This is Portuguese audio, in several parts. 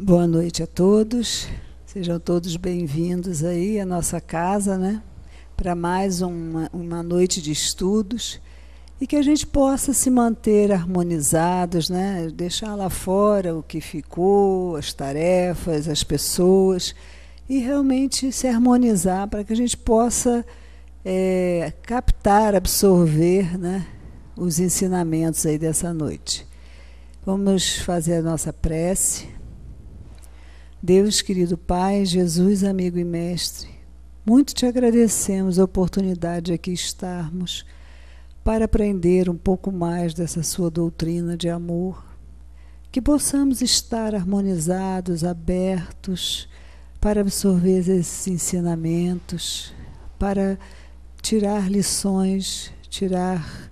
Boa noite a todos, sejam todos bem-vindos aí à nossa casa, né? Para mais uma noite de estudos e que a gente possa se manter harmonizados, né? Deixar lá fora o que ficou, as tarefas, as pessoas e realmente se harmonizar para que a gente possa captar, absorver, né? Os ensinamentos aí dessa noite. Vamos fazer a nossa prece. Deus, querido Pai, Jesus, amigo e mestre, muito te agradecemos a oportunidade de aqui estarmos para aprender um pouco mais dessa sua doutrina de amor, que possamos estar harmonizados, abertos para absorver esses ensinamentos, para tirar lições, tirar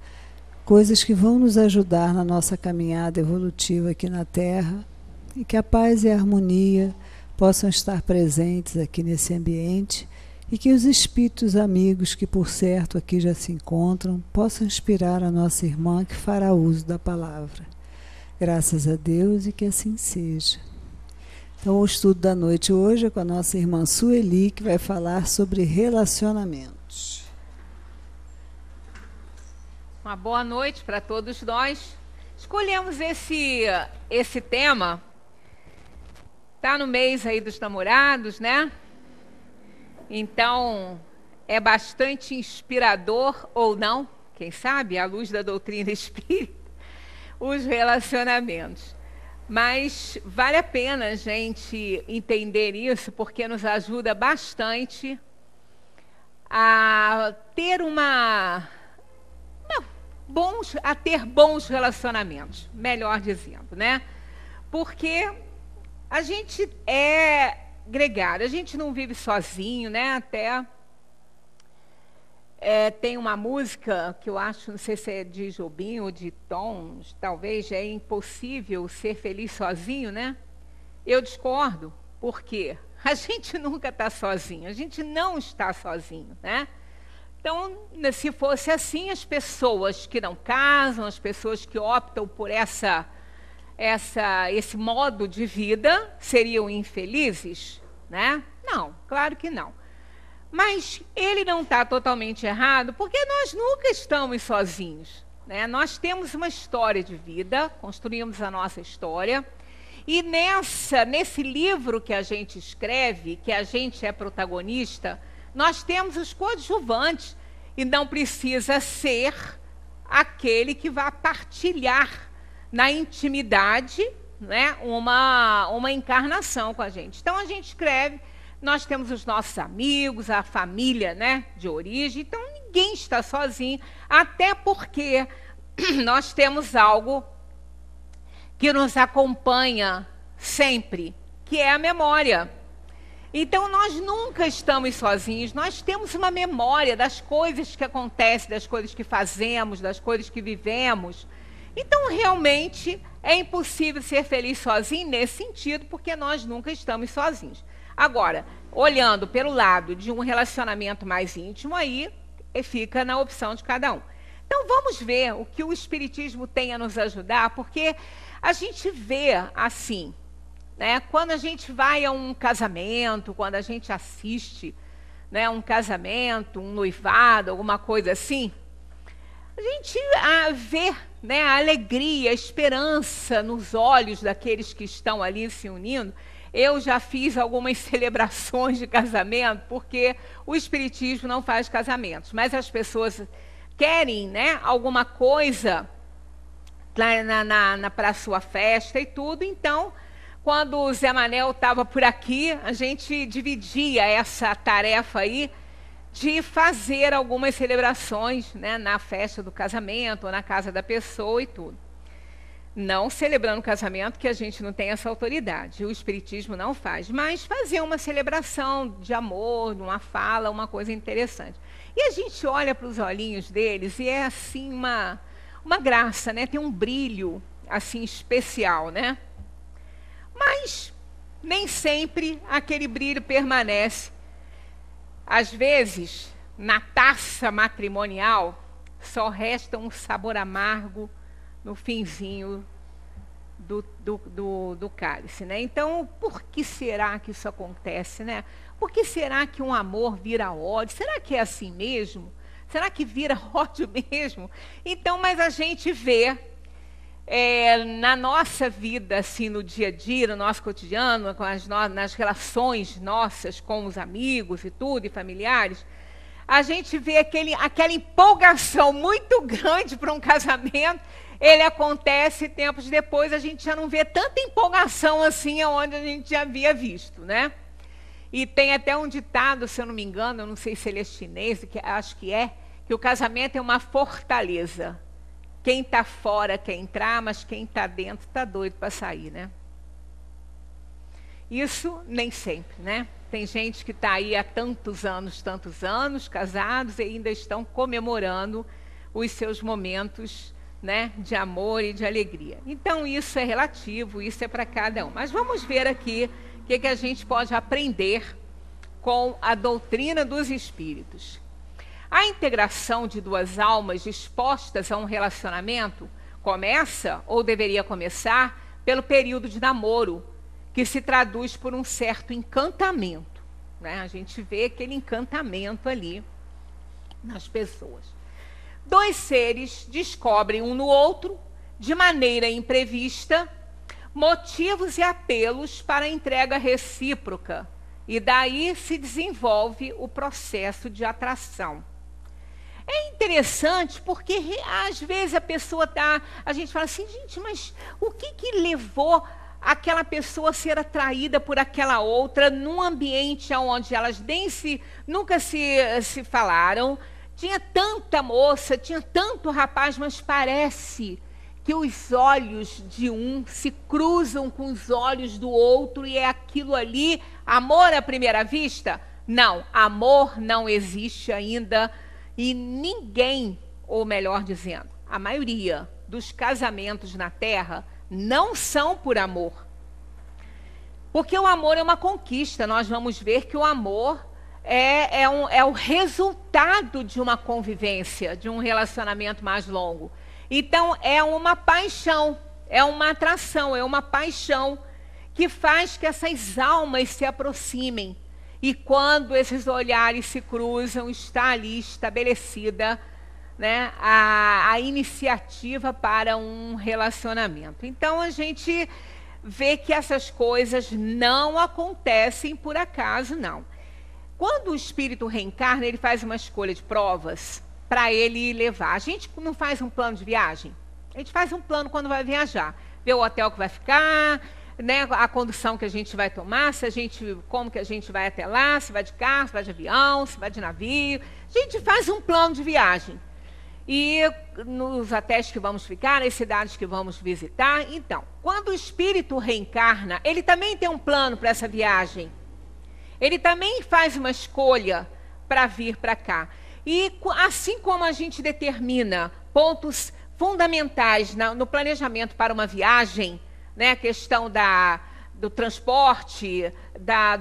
coisas que vão nos ajudar na nossa caminhada evolutiva aqui na Terra, e que a paz e a harmonia possam estar presentes aqui nesse ambiente e que os espíritos amigos que por certo aqui já se encontram possam inspirar a nossa irmã que fará uso da palavra. Graças a Deus e que assim seja. Então o estudo da noite hoje é com a nossa irmã Sueli, que vai falar sobre relacionamentos. Uma boa noite para todos nós. Escolhemos esse tema. Tá no mês aí dos namorados, né? Então, é bastante inspirador ou não, quem sabe, à luz da doutrina espírita, os relacionamentos. Mas vale a pena a gente entender isso, porque nos ajuda bastante a ter ter bons relacionamentos, melhor dizendo, né? Porque a gente é gregário, a gente não vive sozinho, né? Até tem uma música que eu acho, não sei se é de Jobim ou de Tom, talvez é impossível ser feliz sozinho, né? Eu discordo, porque a gente nunca está sozinho, a gente não está sozinho, né? Então, se fosse assim, as pessoas que não casam, as pessoas que optam por esse modo de vida seriam infelizes, né? Não, claro que não. Mas ele não está totalmente errado, porque nós nunca estamos sozinhos, né? Nós temos uma história de vida, construímos a nossa história, e nesse livro que a gente escreve, que a gente é protagonista, nós temos os coadjuvantes, e não precisa ser aquele que vai partilhar na intimidade, né, uma encarnação com a gente. Então a gente escreve, nós temos os nossos amigos, a família, né, de origem, então ninguém está sozinho, até porque nós temos algo que nos acompanha sempre, que é a memória. Então nós nunca estamos sozinhos, nós temos uma memória das coisas que acontecem, das coisas que fazemos, das coisas que vivemos. Então, realmente, é impossível ser feliz sozinho nesse sentido, porque nós nunca estamos sozinhos. Agora, olhando pelo lado de um relacionamento mais íntimo, aí fica na opção de cada um. Então, vamos ver o que o Espiritismo tem a nos ajudar, porque a gente vê assim, né, quando a gente vai a um casamento, quando a gente assiste, né, um casamento, um noivado, alguma coisa assim, a gente vê, né, a alegria, a esperança nos olhos daqueles que estão ali se unindo. Eu já fiz algumas celebrações de casamento, porque o Espiritismo não faz casamentos, mas as pessoas querem, né, alguma coisa para a sua festa e tudo. Então, quando o Zé Manel estava por aqui, a gente dividia essa tarefa aí, de fazer algumas celebrações, né, na festa do casamento, ou na casa da pessoa e tudo. Não celebrando o casamento, que a gente não tem essa autoridade, o Espiritismo não faz, mas fazer uma celebração de amor, uma fala, uma coisa interessante. E a gente olha para os olhinhos deles e é assim uma graça, né? Tem um brilho assim especial, né? Mas nem sempre aquele brilho permanece. Às vezes, na taça matrimonial, só resta um sabor amargo no finzinho do cálice, né? Então, por que será que isso acontece, né? Por que será que um amor vira ódio? Será que é assim mesmo? Será que vira ódio mesmo? Então, mas a gente vê na nossa vida, assim, no dia a dia, no nosso cotidiano, nas relações nossas com os amigos e tudo, e familiares, a gente vê aquela empolgação muito grande para um casamento. Ele acontece, tempos depois a gente já não vê tanta empolgação assim onde a gente já havia visto, né? E tem até um ditado, se eu não me engano, eu não sei se ele é chinês, acho que o casamento é uma fortaleza. Quem está fora quer entrar, mas quem está dentro está doido para sair, né? Isso nem sempre, né? Tem gente que está aí há tantos anos, casados, e ainda estão comemorando os seus momentos, né, de amor e de alegria. Então, isso é relativo, isso é para cada um. Mas vamos ver aqui o que a gente pode aprender com a doutrina dos espíritos. A integração de duas almas dispostas a um relacionamento começa, ou deveria começar, pelo período de namoro, que se traduz por um certo encantamento, né? A gente vê aquele encantamento ali nas pessoas. Dois seres descobrem um no outro, de maneira imprevista, motivos e apelos para a entrega recíproca, e daí se desenvolve o processo de atração. É interessante porque, às vezes, a gente fala assim, gente, mas o que levou aquela pessoa a ser atraída por aquela outra num ambiente onde elas nunca se falaram? Tinha tanta moça, tinha tanto rapaz, mas parece que os olhos de um se cruzam com os olhos do outro e é aquilo ali, amor à primeira vista? Não, amor não existe ainda. E ninguém, ou melhor dizendo, a maioria dos casamentos na Terra não são por amor. Porque o amor é uma conquista. Nós vamos ver que o amor é o resultado de uma convivência, de um relacionamento mais longo. Então, é uma paixão, é uma atração, é uma paixão que faz que essas almas se aproximem. E quando esses olhares se cruzam, está ali estabelecida, né, a iniciativa para um relacionamento. Então, a gente vê que essas coisas não acontecem por acaso, não. Quando o espírito reencarna, ele faz uma escolha de provas para ele levar. A gente não faz um plano de viagem? A gente faz um plano quando vai viajar. Vê o hotel que vai ficar, né, a condução que a gente vai tomar, como que a gente vai até lá, se vai de carro, se vai de avião, se vai de navio. A gente faz um plano de viagem. E nos hotéis que vamos ficar, nas cidades que vamos visitar. Então, quando o espírito reencarna, ele também tem um plano para essa viagem. Ele também faz uma escolha para vir para cá. E assim como a gente determina pontos fundamentais no planejamento para uma viagem, né, a questão do transporte,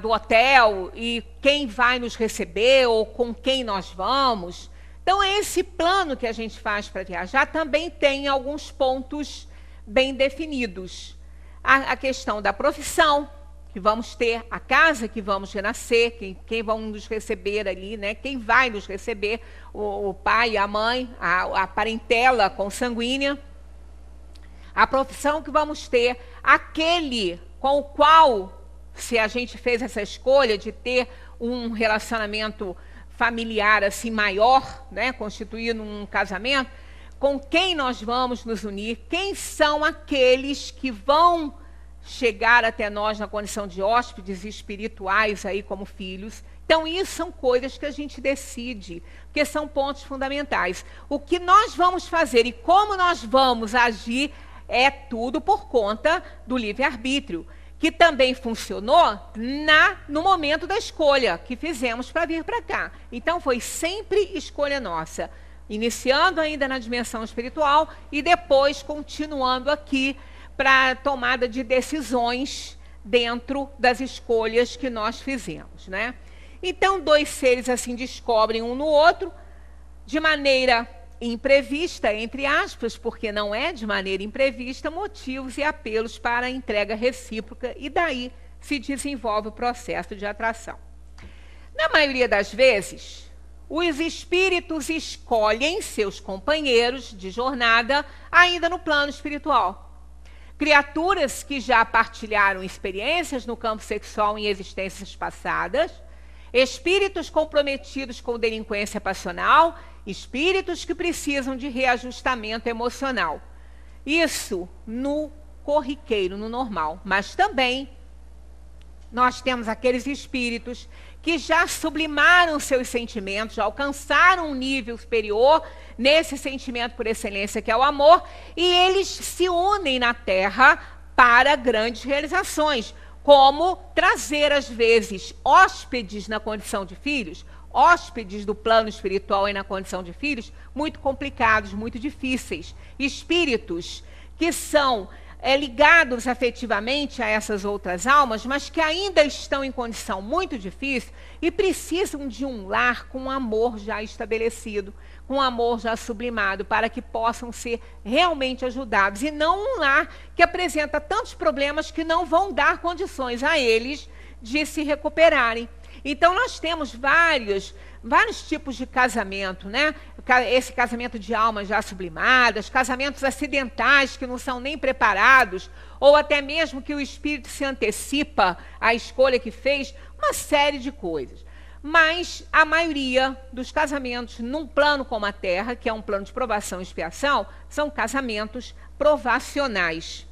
do hotel e quem vai nos receber ou com quem nós vamos. Então, esse plano que a gente faz para viajar também tem alguns pontos bem definidos. A questão da profissão que vamos ter, a casa que vamos renascer, quem vão nos receber ali, né, quem vai nos receber, o pai, a mãe, a parentela consanguínea. A profissão que vamos ter, aquele com o qual, se a gente fez essa escolha de ter um relacionamento familiar assim maior, né, constituído um casamento, com quem nós vamos nos unir, quem são aqueles que vão chegar até nós na condição de hóspedes espirituais aí como filhos. Então, isso são coisas que a gente decide, porque são pontos fundamentais. O que nós vamos fazer e como nós vamos agir é tudo por conta do livre-arbítrio, que também funcionou no momento da escolha que fizemos para vir para cá. Então, foi sempre escolha nossa, iniciando ainda na dimensão espiritual e depois continuando aqui para a tomada de decisões dentro das escolhas que nós fizemos, né? Então, dois seres assim descobrem um no outro, de maneira imprevista, entre aspas, porque não é de maneira imprevista, motivos e apelos para a entrega recíproca, e daí se desenvolve o processo de atração. Na maioria das vezes, os espíritos escolhem seus companheiros de jornada ainda no plano espiritual. Criaturas que já partilharam experiências no campo sexual em existências passadas, espíritos comprometidos com delinquência passional, espíritos que precisam de reajustamento emocional. Isso no corriqueiro, no normal. Mas também nós temos aqueles espíritos que já sublimaram seus sentimentos, já alcançaram um nível superior nesse sentimento por excelência que é o amor, e eles se unem na Terra para grandes realizações, como trazer, às vezes, hóspedes na condição de filhos, hóspedes do plano espiritual e na condição de filhos, muito complicados, muito difíceis. Espíritos que são ligados afetivamente a essas outras almas, mas que ainda estão em condição muito difícil e precisam de um lar com amor já estabelecido, com amor já sublimado, para que possam ser realmente ajudados, e não um lar que apresenta tantos problemas que não vão dar condições a eles de se recuperarem. Então, nós temos vários tipos de casamento, né? Esse casamento de almas já sublimadas, casamentos acidentais que não são nem preparados, ou até mesmo que o espírito se antecipa à escolha que fez, uma série de coisas. Mas a maioria dos casamentos num plano como a Terra, que é um plano de provação e expiação, são casamentos provacionais.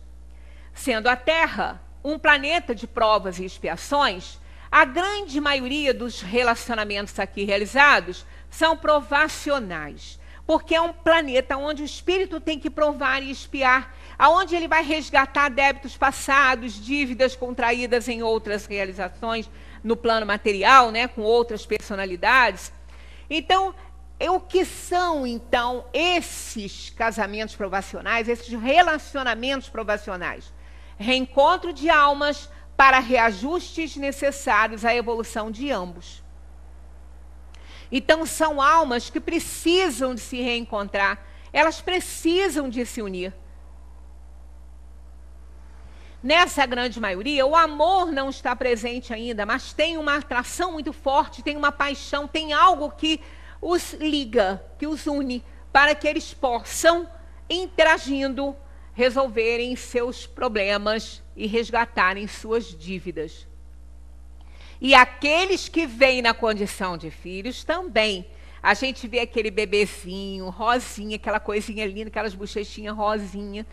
Sendo a Terra um planeta de provas e expiações, a grande maioria dos relacionamentos aqui realizados são provacionais, porque é um planeta onde o espírito tem que provar e expiar, aonde ele vai resgatar débitos passados, dívidas contraídas em outras realizações no plano material, né, com outras personalidades. Então, o que são, então, esses casamentos provacionais, esses relacionamentos provacionais? Reencontro de almas para reajustes necessários à evolução de ambos. Então, são almas que precisam de se reencontrar, elas precisam de se unir. Nessa grande maioria, o amor não está presente ainda, mas tem uma atração muito forte, tem uma paixão, tem algo que os liga, que os une, para que eles possam, interagindo, resolverem seus problemas e resgatarem suas dívidas. E aqueles que vêm na condição de filhos também. A gente vê aquele bebezinho, rosinha, aquela coisinha linda, aquelas bochechinhas rosinha.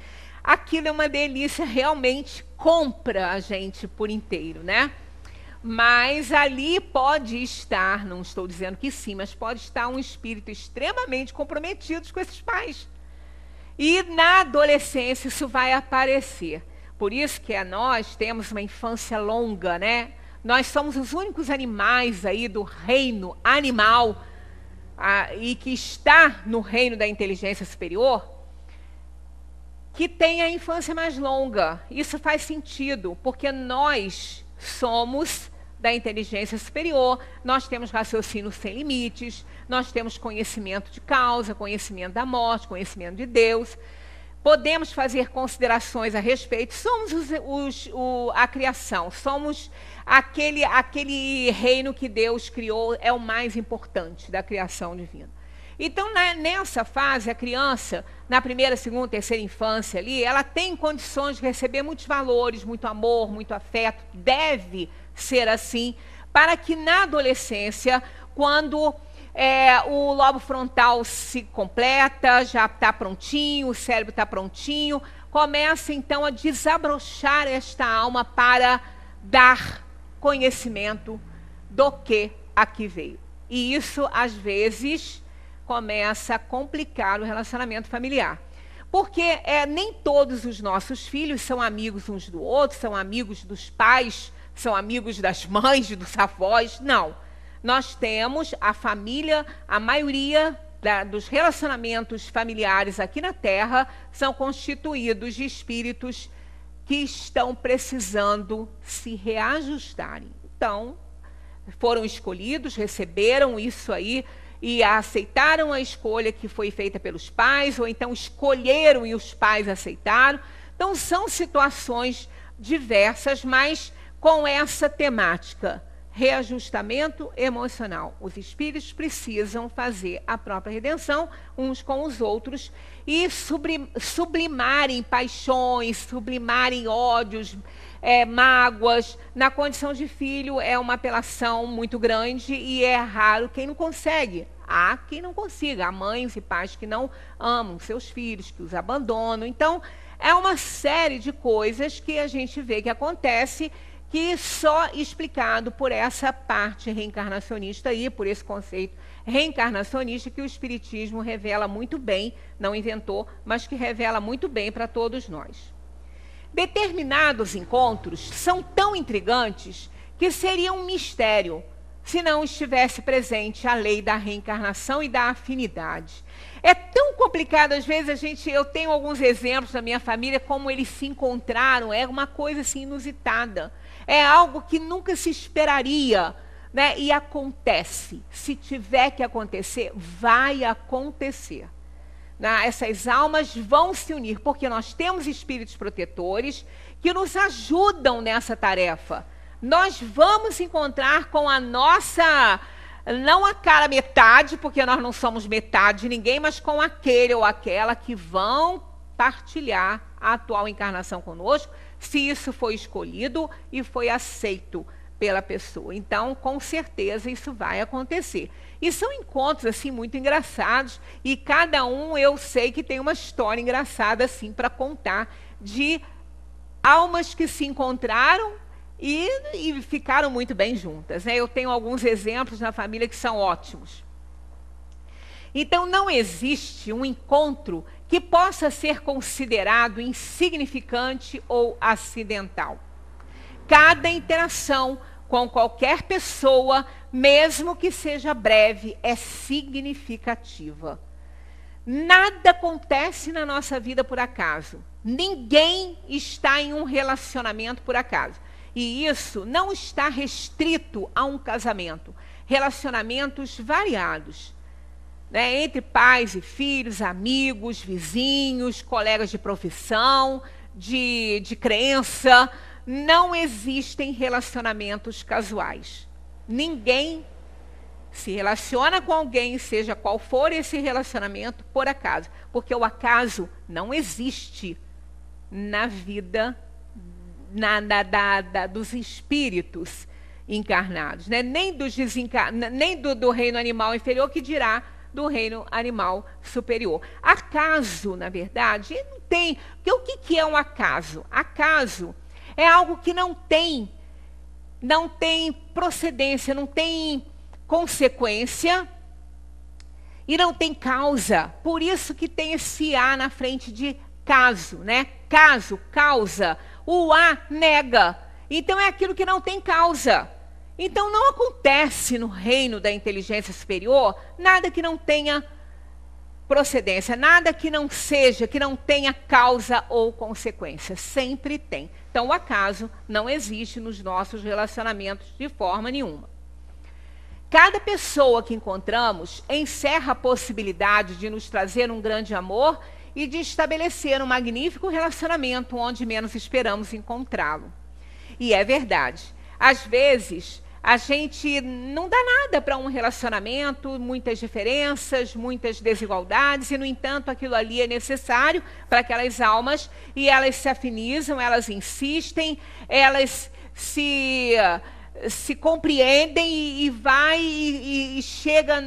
Aquilo é uma delícia, realmente compra a gente por inteiro, né? Mas ali pode estar, não estou dizendo que sim, mas pode estar um espírito extremamente comprometido com esses pais. E na adolescência isso vai aparecer. Por isso que nós temos uma infância longa, né? Nós somos os únicos animais aí do reino animal e que está no reino da inteligência superior, que tem a infância mais longa. Isso faz sentido, porque nós somos da inteligência superior, nós temos raciocínio sem limites, nós temos conhecimento de causa, conhecimento da morte, conhecimento de Deus, podemos fazer considerações a respeito, somos a criação, somos aquele reino que Deus criou, é o mais importante da criação divina. Então, nessa fase, a criança, na primeira, segunda, terceira infância ali, ela tem condições de receber muitos valores, muito amor, muito afeto, deve ser assim, para que na adolescência, quando o lobo frontal se completa, já está prontinho, o cérebro está prontinho, começa então a desabrochar esta alma para dar conhecimento do que aqui veio. E isso, às vezes, começa a complicar o relacionamento familiar. Porque nem todos os nossos filhos são amigos uns do outro, são amigos dos pais, são amigos das mães, dos avós, não. Nós temos a família, a maioria dos relacionamentos familiares aqui na Terra são constituídos de espíritos que estão precisando se reajustarem. Então, foram escolhidos, receberam isso aí, e aceitaram a escolha que foi feita pelos pais, ou então escolheram e os pais aceitaram. Então, são situações diversas, mas com essa temática, reajustamento emocional. Os espíritos precisam fazer a própria redenção uns com os outros e sublimarem paixões, sublimarem ódios, mágoas. Na condição de filho é uma apelação muito grande e é raro quem não consegue. Há quem não consiga, há mães e pais que não amam seus filhos, que os abandonam. Então, é uma série de coisas que a gente vê que acontece, que só explicado por essa parte reencarnacionista aí, por esse conceito reencarnacionista que o Espiritismo revela muito bem, não inventou, mas que revela muito bem para todos nós. Determinados encontros são tão intrigantes que seria um mistério se não estivesse presente a lei da reencarnação e da afinidade. É tão complicado, às vezes eu tenho alguns exemplos da minha família, como eles se encontraram, é uma coisa assim inusitada. É algo que nunca se esperaria, né? E acontece. Se tiver que acontecer, vai acontecer. Essas almas vão se unir, porque nós temos espíritos protetores que nos ajudam nessa tarefa. Nós vamos encontrar com a nossa, não a cara metade, porque nós não somos metade de ninguém, mas com aquele ou aquela que vão partilhar a atual encarnação conosco, se isso foi escolhido e foi aceito pela pessoa. Então, com certeza, isso vai acontecer. E são encontros, assim, muito engraçados, e cada um, eu sei que tem uma história engraçada, assim, para contar, de almas que se encontraram e ficaram muito bem juntas, né? Eu tenho alguns exemplos na família que são ótimos. Então, não existe um encontro que possa ser considerado insignificante ou acidental. Cada interação com qualquer pessoa, mesmo que seja breve, é significativa. Nada acontece na nossa vida por acaso. Ninguém está em um relacionamento por acaso. E isso não está restrito a um casamento. Relacionamentos variados, né, entre pais e filhos, amigos, vizinhos, colegas de profissão, de crença. Não existem relacionamentos casuais. Ninguém se relaciona com alguém, seja qual for esse relacionamento, por acaso. Porque o acaso não existe na vida dos espíritos encarnados, né? Nem do reino animal inferior, que dirá do reino animal superior. Acaso, na verdade, não tem. O que é um acaso? Acaso é algo que não tem procedência, não tem consequência e não tem causa. Por isso que tem esse A na frente de caso, né? Caso, causa. O A nega. Então é aquilo que não tem causa. Então não acontece no reino da inteligência superior nada que não tenha procedência, nada que não seja, que não tenha causa ou consequência. Sempre tem. Então o acaso não existe nos nossos relacionamentos de forma nenhuma. Cada pessoa que encontramos encerra a possibilidade de nos trazer um grande amor e de estabelecer um magnífico relacionamento onde menos esperamos encontrá-lo. E é verdade. Às vezes, a gente não dá nada para um relacionamento, muitas diferenças, muitas desigualdades, e, no entanto, aquilo ali é necessário para aquelas almas, e elas se afinizam, elas insistem, elas se compreendem e chega,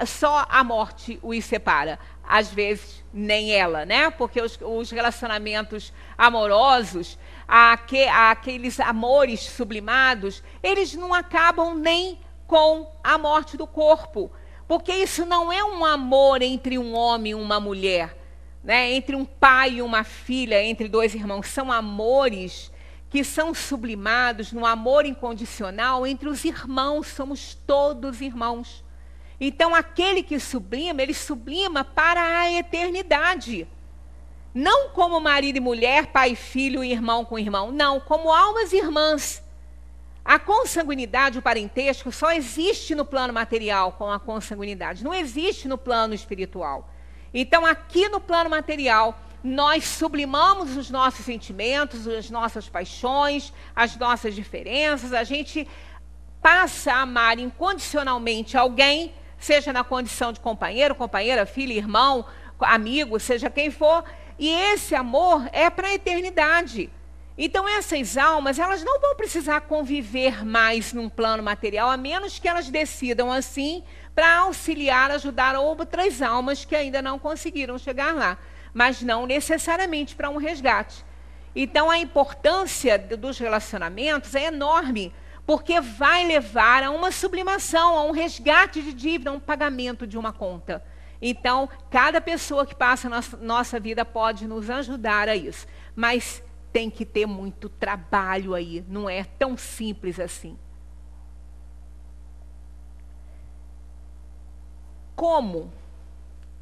só a morte os separa. Às vezes, nem ela, né? Porque os relacionamentos amorosos, aqueles amores sublimados, eles não acabam nem com a morte do corpo. Porque isso não é um amor entre um homem e uma mulher, né? Entre um pai e uma filha, entre dois irmãos. São amores que são sublimados no amor incondicional entre os irmãos. Somos todos irmãos. Então, aquele que sublima, ele sublima para a eternidade. Não como marido e mulher, pai e filho, irmão com irmão. Não, como almas irmãs. A consanguinidade, o parentesco, só existe no plano material com a consanguinidade, não existe no plano espiritual. Então, aqui no plano material, nós sublimamos os nossos sentimentos, as nossas paixões, as nossas diferenças, a gente passa a amar incondicionalmente alguém, seja na condição de companheiro, companheira, filho, irmão, amigo, seja quem for, e esse amor é para a eternidade. Então, essas almas, elas não vão precisar conviver mais num plano material, a menos que elas decidam assim, para auxiliar, ajudar outras almas que ainda não conseguiram chegar lá, mas não necessariamente para um resgate. Então, a importância dos relacionamentos é enorme, porque vai levar a uma sublimação, a um resgate de dívida, a um pagamento de uma conta. Então, cada pessoa que passa na nossa vida pode nos ajudar a isso, mas tem que ter muito trabalho aí, não é tão simples assim. Como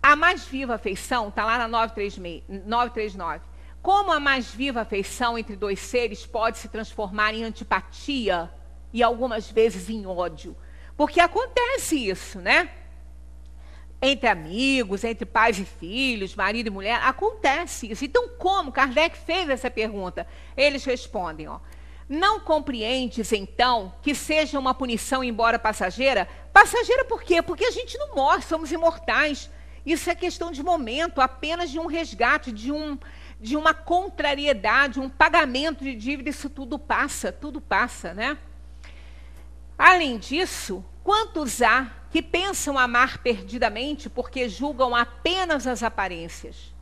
a mais viva afeição, está lá na 939, como a mais viva afeição entre dois seres pode se transformar em antipatia e algumas vezes em ódio? Porque acontece isso, né? Entre amigos, entre pais e filhos, marido e mulher, acontece isso. Então, como? Kardec fez essa pergunta. Eles respondem, ó, não compreendes, então, que seja uma punição, embora passageira? Passageira por quê? Porque a gente não morre, somos imortais. Isso é questão de momento, apenas de um resgate, de uma contrariedade, um pagamento de dívida, isso tudo passa, né? Além disso, quantos há que pensam amar perdidamente porque julgam apenas as aparências?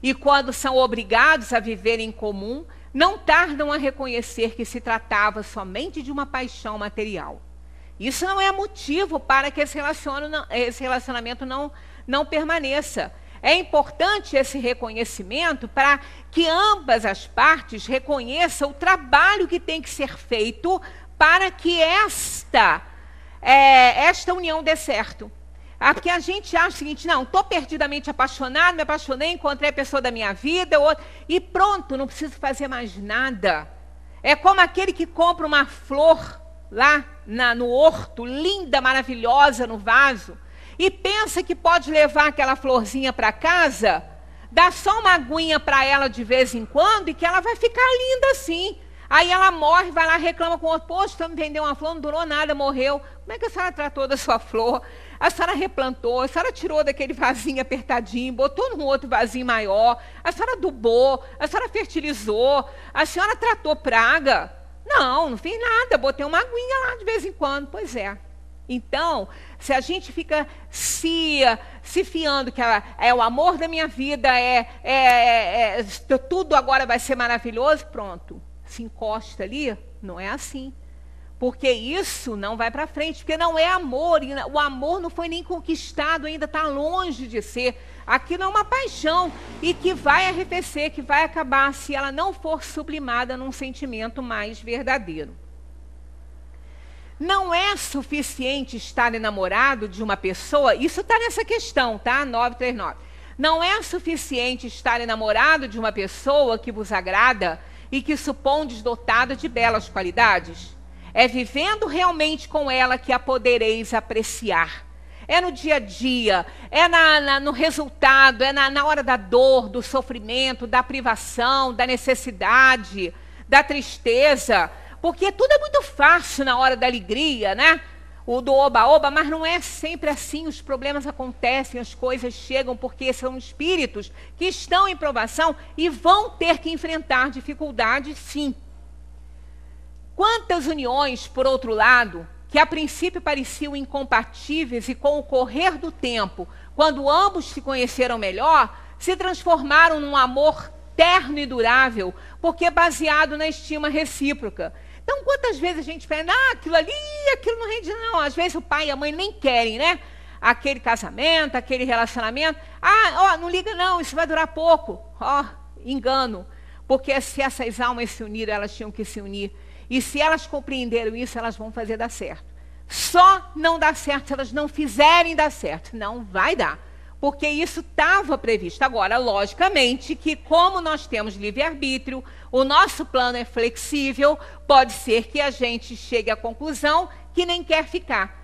E quando são obrigados a viver em comum, não tardam a reconhecer que se tratava somente de uma paixão material. Isso não é motivo para que esse relacionamento não permaneça. É importante esse reconhecimento para que ambas as partes reconheçam o trabalho que tem que ser feito para que esta união dê certo. Porque a gente acha o seguinte, não, estou perdidamente apaixonado, me apaixonei, encontrei a pessoa da minha vida, e pronto, não preciso fazer mais nada. É como aquele que compra uma flor lá no horto, linda, maravilhosa, no vaso, e pensa que pode levar aquela florzinha para casa, dá só uma aguinha para ela de vez em quando, e que ela vai ficar linda assim. Aí ela morre, vai lá, reclama com o outro, poxa, você me vendeu uma flor, não durou nada, morreu. Como é que a senhora tratou da sua flor? A senhora replantou, a senhora tirou daquele vasinho apertadinho, botou num outro vasinho maior, a senhora adubou, a senhora fertilizou, a senhora tratou praga? Não fiz nada, botei uma aguinha lá de vez em quando. Pois é. Então, se a gente fica se fiando que é o amor da minha vida, tudo agora vai ser maravilhoso, pronto. Se encosta ali, não é assim. Porque isso não vai para frente, porque não é amor. E o amor não foi nem conquistado ainda, está longe de ser. Aquilo é uma paixão e que vai arrefecer, que vai acabar se ela não for sublimada num sentimento mais verdadeiro. Não é suficiente estar enamorado de uma pessoa, isso está nessa questão, tá? 939. Não é suficiente estar enamorado de uma pessoa que vos agrada e que supondes dotada de belas qualidades. É vivendo realmente com ela que a podereis apreciar. É no dia a dia, é no resultado, é na hora da dor, do sofrimento, da privação, da necessidade, da tristeza. Porque tudo é muito fácil na hora da alegria, né? O do oba-oba, mas não é sempre assim. Os problemas acontecem, as coisas chegam, porque são espíritos que estão em provação e vão ter que enfrentar dificuldades, sim. Quantas uniões, por outro lado, que a princípio pareciam incompatíveis e com o correr do tempo, quando ambos se conheceram melhor, se transformaram num amor terno e durável, porque é baseado na estima recíproca. Então, quantas vezes a gente fala, aquilo ali, aquilo não rende, não. Às vezes o pai e a mãe nem querem, né? Aquele casamento, aquele relacionamento. Não liga não, isso vai durar pouco. Engano. Porque se essas almas se uniram, elas tinham que se unir. E se elas compreenderam isso, elas vão fazer dar certo. Só não dá certo se elas não fizerem dar certo. Não vai dar. porque isso estava previsto. Agora, logicamente, que como nós temos livre-arbítrio, o nosso plano é flexível, pode ser que a gente chegue à conclusão que nem quer ficar.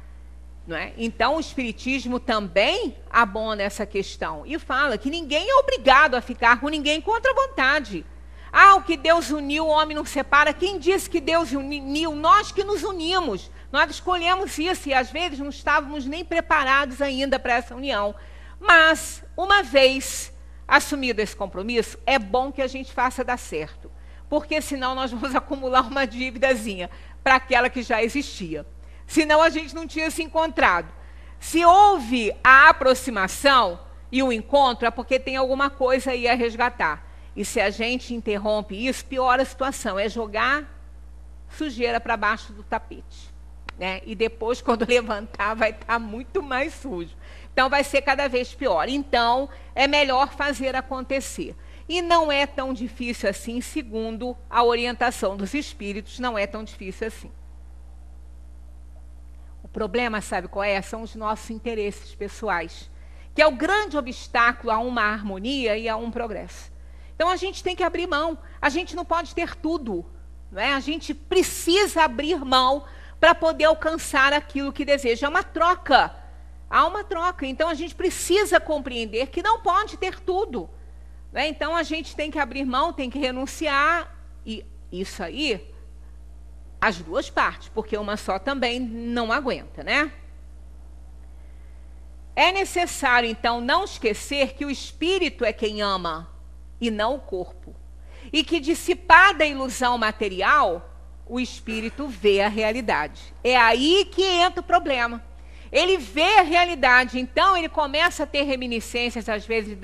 Não é? Então, o Espiritismo também abona essa questão e fala que ninguém é obrigado a ficar com ninguém contra a vontade. Ah, o que Deus uniu, o homem não separa. Quem disse que Deus uniu? Nós que nos unimos. Nós escolhemos isso e, às vezes, não estávamos nem preparados ainda para essa união. Mas, uma vez assumido esse compromisso, é bom que a gente faça dar certo. Porque, senão, nós vamos acumular uma dívidazinha para aquela que já existia. Senão, a gente não tinha se encontrado. Se houve a aproximação e o encontro, é porque tem alguma coisa aí a resgatar. E se a gente interrompe isso, piora a situação. É jogar sujeira para baixo do tapete. Né? E depois, quando levantar, vai estar muito mais sujo. Então, vai ser cada vez pior. Então, é melhor fazer acontecer. E não é tão difícil assim, segundo a orientação dos espíritos, não é tão difícil assim. O problema, sabe qual é? São os nossos interesses pessoais, que é o grande obstáculo a uma harmonia e a um progresso. Então, a gente tem que abrir mão. A gente não pode ter tudo. Não é? A gente precisa abrir mão para poder alcançar aquilo que deseja. É uma troca. Há uma troca. Então, a gente precisa compreender que não pode ter tudo. Não é? Então, a gente tem que abrir mão, tem que renunciar. E isso aí, as duas partes, porque uma só também não aguenta, né? É necessário, então, não esquecer que o espírito é quem ama e não o corpo. E que, dissipada a ilusão material, o espírito vê a realidade. É aí que entra o problema. Ele vê a realidade, então ele começa a ter reminiscências, às vezes,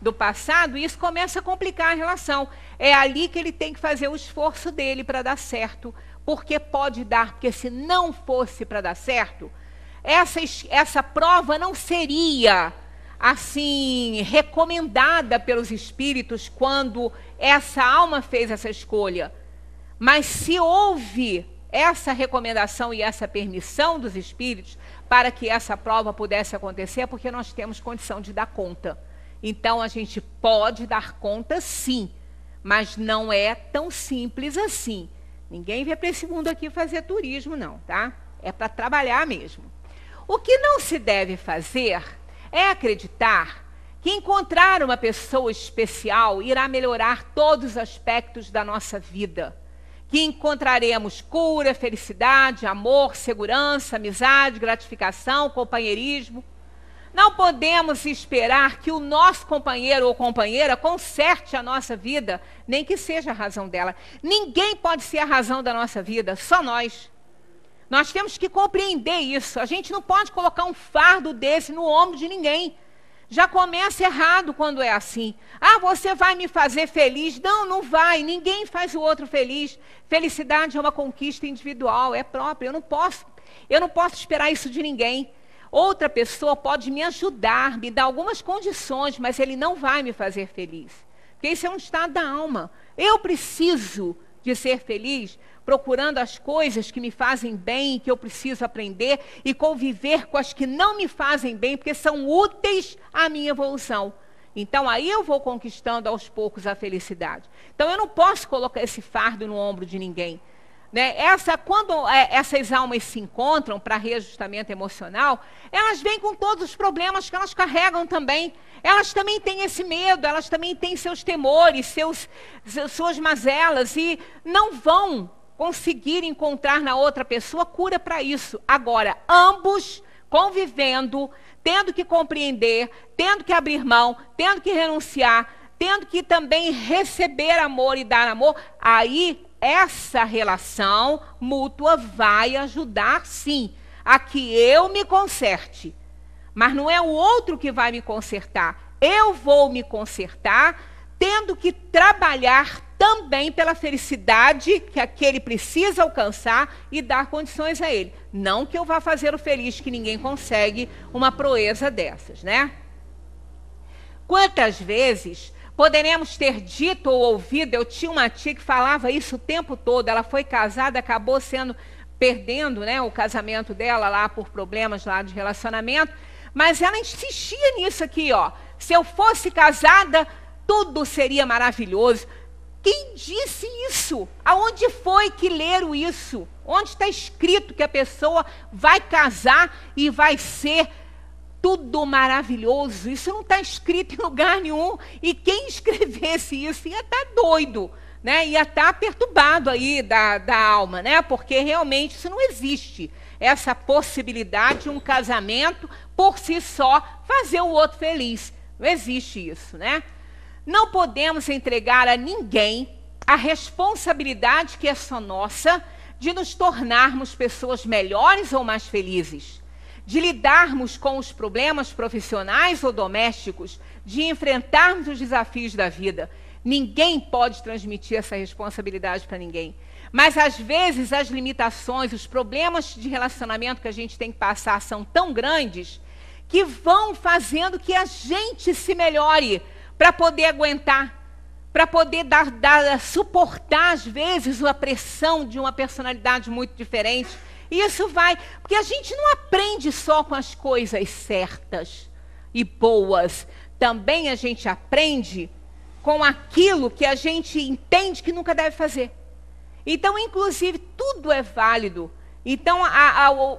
do passado, e isso começa a complicar a relação. É ali que ele tem que fazer o esforço dele para dar certo, porque pode dar, porque se não fosse para dar certo, essa prova não seria assim recomendada pelos espíritos quando essa alma fez essa escolha. Mas se houve essa recomendação e essa permissão dos espíritos para que essa prova pudesse acontecer, é porque nós temos condição de dar conta. Então, a gente pode dar conta, sim, mas não é tão simples assim. Ninguém vem para esse mundo aqui fazer turismo, não, tá? É para trabalhar mesmo. O que não se deve fazer é acreditar que encontrar uma pessoa especial irá melhorar todos os aspectos da nossa vida. Que encontraremos cura, felicidade, amor, segurança, amizade, gratificação, companheirismo. Não podemos esperar que o nosso companheiro ou companheira conserte a nossa vida, nem que seja a razão dela. Ninguém pode ser a razão da nossa vida, só nós. Nós temos que compreender isso. A gente não pode colocar um fardo desse no ombro de ninguém. Já começa errado quando é assim. Ah, você vai me fazer feliz? Não, não vai. Ninguém faz o outro feliz. Felicidade é uma conquista individual, é própria. Eu não posso esperar isso de ninguém. Outra pessoa pode me ajudar, me dar algumas condições, mas ele não vai me fazer feliz. Porque isso é um estado da alma. Eu preciso de ser feliz, procurando as coisas que me fazem bem, que eu preciso aprender, e conviver com as que não me fazem bem, porque são úteis à minha evolução. Então, aí eu vou conquistando aos poucos a felicidade. Então, eu não posso colocar esse fardo no ombro de ninguém. Né? Quando essas almas se encontram para reajustamento emocional, elas vêm com todos os problemas que elas carregam também. Elas também têm esse medo, elas também têm seus temores, suas mazelas, e não vão conseguir encontrar na outra pessoa cura para isso. Agora, ambos convivendo, tendo que compreender, tendo que abrir mão, tendo que renunciar, tendo que também receber amor e dar amor, aí essa relação mútua vai ajudar, sim, a que eu me conserte. Mas não é o outro que vai me consertar. Eu vou me consertar, tendo que trabalhar também pela felicidade que aquele precisa alcançar e dar condições a ele. Não que eu vá fazer o feliz, que ninguém consegue uma proeza dessas, né? Quantas vezes poderemos ter dito ou ouvido, eu tinha uma tia que falava isso o tempo todo, ela foi casada, acabou perdendo, né, o casamento dela lá por problemas lá de relacionamento, Mas ela insistia nisso aqui, ó. Se eu fosse casada, tudo seria maravilhoso. Quem disse isso? Aonde foi que leram isso? Onde está escrito que a pessoa vai casar e vai ser tudo maravilhoso? Isso não está escrito em lugar nenhum. E quem escrevesse isso ia estar doido, né? Ia estar perturbado aí da alma, né? Porque realmente isso não existe. Essa possibilidade de um casamento por si só fazer o outro feliz. Não existe isso, né? Não podemos entregar a ninguém a responsabilidade que é só nossa de nos tornarmos pessoas melhores ou mais felizes, de lidarmos com os problemas profissionais ou domésticos, de enfrentarmos os desafios da vida. Ninguém pode transmitir essa responsabilidade para ninguém. Mas, às vezes, as limitações, os problemas de relacionamento que a gente tem que passar são tão grandes que vão fazendo que a gente se melhore para poder aguentar, para poder suportar, às vezes, a pressão de uma personalidade muito diferente. E isso vai... Porque a gente não aprende só com as coisas certas e boas. Também a gente aprende com aquilo que a gente entende que nunca deve fazer. Então, inclusive, tudo é válido. Então,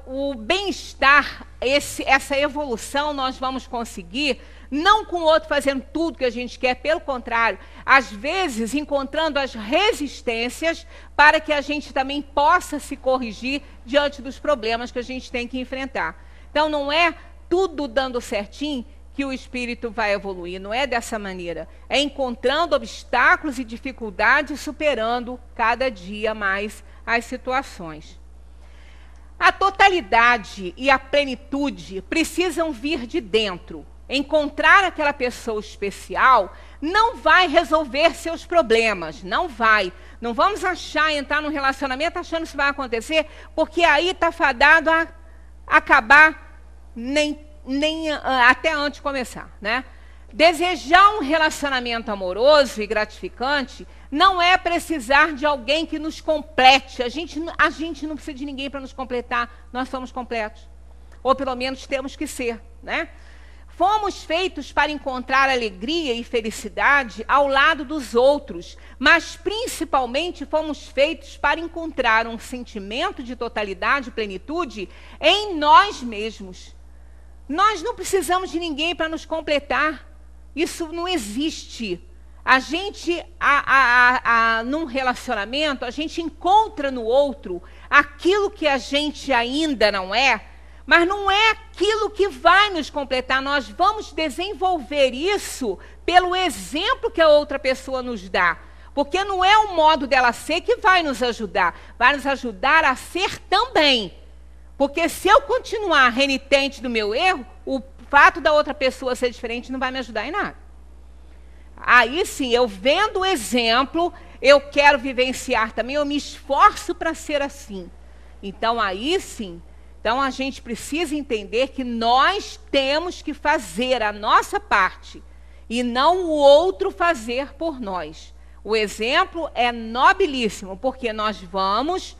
o bem-estar, essa evolução, nós vamos conseguir, não com o outro fazendo tudo que a gente quer, pelo contrário, às vezes encontrando as resistências para que a gente também possa se corrigir diante dos problemas que a gente tem que enfrentar. Então, não é tudo dando certinho que o espírito vai evoluir, não é dessa maneira. É encontrando obstáculos e dificuldades, superando cada dia mais as situações. A totalidade e a plenitude precisam vir de dentro. Encontrar aquela pessoa especial não vai resolver seus problemas, não vai. Não vamos entrar num relacionamento achando que isso vai acontecer, porque aí está fadado a acabar até antes de começar, né? Desejar um relacionamento amoroso e gratificante não é precisar de alguém que nos complete. A gente não precisa de ninguém para nos completar, nós somos completos. Ou pelo menos temos que ser, né? Fomos feitos para encontrar alegria e felicidade ao lado dos outros, mas principalmente fomos feitos para encontrar um sentimento de totalidade e plenitude em nós mesmos. Nós não precisamos de ninguém para nos completar. Isso não existe. A gente, num relacionamento, a gente encontra no outro aquilo que a gente ainda não é, mas não é aquilo que vai nos completar. Nós vamos desenvolver isso pelo exemplo que a outra pessoa nos dá. Porque não é o modo dela ser que vai nos ajudar a ser também. Porque se eu continuar renitente do meu erro, o fato da outra pessoa ser diferente não vai me ajudar em nada. Aí sim, eu vendo o exemplo, eu quero vivenciar também, eu me esforço para ser assim. Então, aí sim, a gente precisa entender que nós temos que fazer a nossa parte e não o outro fazer por nós. O exemplo é nobilíssimo, porque nós vamos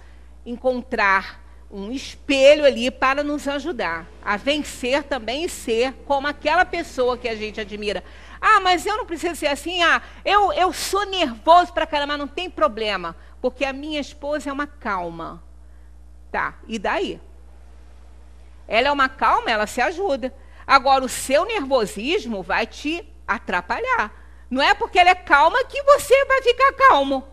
encontrar um espelho ali para nos ajudar a vencer também e ser como aquela pessoa que a gente admira. Ah, mas eu não preciso ser assim. Ah, eu sou nervoso pra caramba, não tem problema, porque a minha esposa é uma calma. Tá, e daí? Ela é uma calma, ela se ajuda. Agora, o seu nervosismo vai te atrapalhar. Não é porque ela é calma que você vai ficar calmo.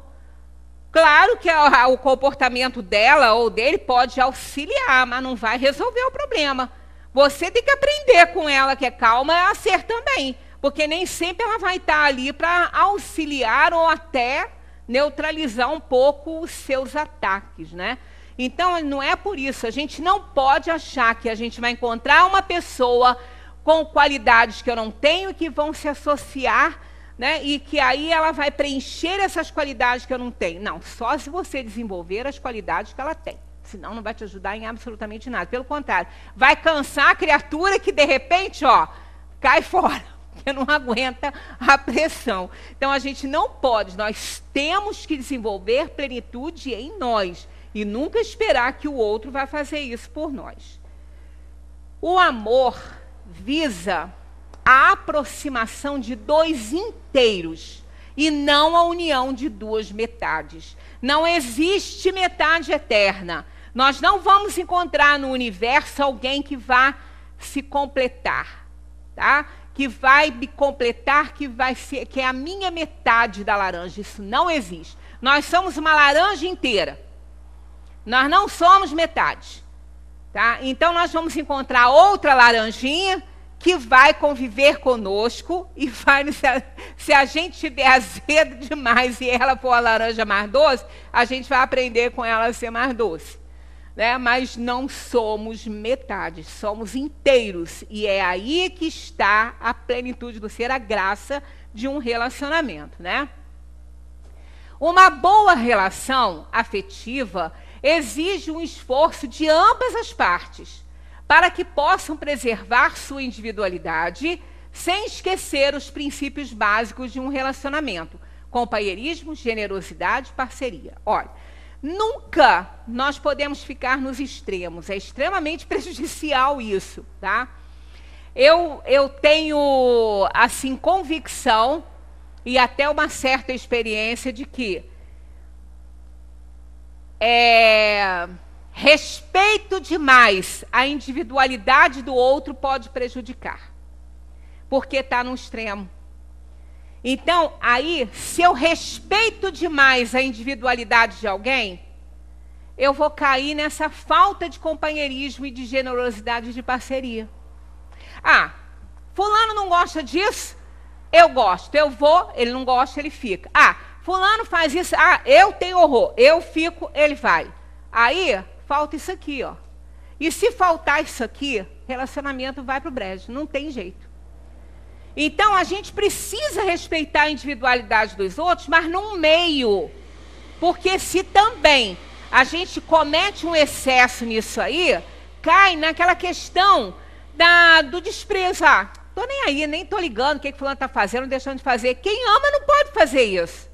Claro que o comportamento dela ou dele pode auxiliar, mas não vai resolver o problema. Você tem que aprender com ela que é calma a ser também, porque nem sempre ela vai estar ali para auxiliar ou até neutralizar um pouco os seus ataques, né? Então, não é por isso. A gente não pode achar que a gente vai encontrar uma pessoa com qualidades que eu não tenho e que vão se associar, né? E que aí ela vai preencher essas qualidades que eu não tenho. Não, só se você desenvolver as qualidades que ela tem. Senão não vai te ajudar em absolutamente nada. Pelo contrário, vai cansar a criatura que, de repente, ó, cai fora, porque não aguenta a pressão. Então, a gente não pode. Nós temos que desenvolver plenitude em nós e nunca esperar que o outro vai fazer isso por nós. O amor visa a aproximação de dois inteiros e não a união de duas metades. Não existe metade eterna. Nós não vamos encontrar no universo alguém que vá se completar, tá? Que vai me completar, que é a minha metade da laranja. Isso não existe. Nós somos uma laranja inteira. Nós não somos metade, tá? Então nós vamos encontrar outra laranjinha que vai conviver conosco e vai, se a gente tiver azedo demais e ela for a laranja mais doce, a gente vai aprender com ela a ser mais doce, né? Mas não somos metade, somos inteiros. E é aí que está a plenitude do ser, a graça de um relacionamento, né? Uma boa relação afetiva exige um esforço de ambas as partes, para que possam preservar sua individualidade, sem esquecer os princípios básicos de um relacionamento: companheirismo, generosidade, parceria. Olha, nunca nós podemos ficar nos extremos, é extremamente prejudicial isso, tá? Eu tenho, assim, convicção e até uma certa experiência de que respeito demais a individualidade do outro pode prejudicar, porque está no extremo. Então, aí, se eu respeito demais a individualidade de alguém, eu vou cair nessa falta de companheirismo e de generosidade de parceria. Ah, fulano não gosta disso, eu gosto, eu vou, ele não gosta, ele fica. Ah, fulano faz isso, ah, eu tenho horror, eu fico, ele vai. Aí, falta isso aqui, ó. E se faltar isso aqui, relacionamento vai para o brejo, não tem jeito. Então, a gente precisa respeitar a individualidade dos outros, mas num meio. Porque se também a gente comete um excesso nisso aí, cai naquela questão do desprezo. Ah, tô nem aí, nem tô ligando o que fulano está fazendo, deixando de fazer. Quem ama não pode fazer isso.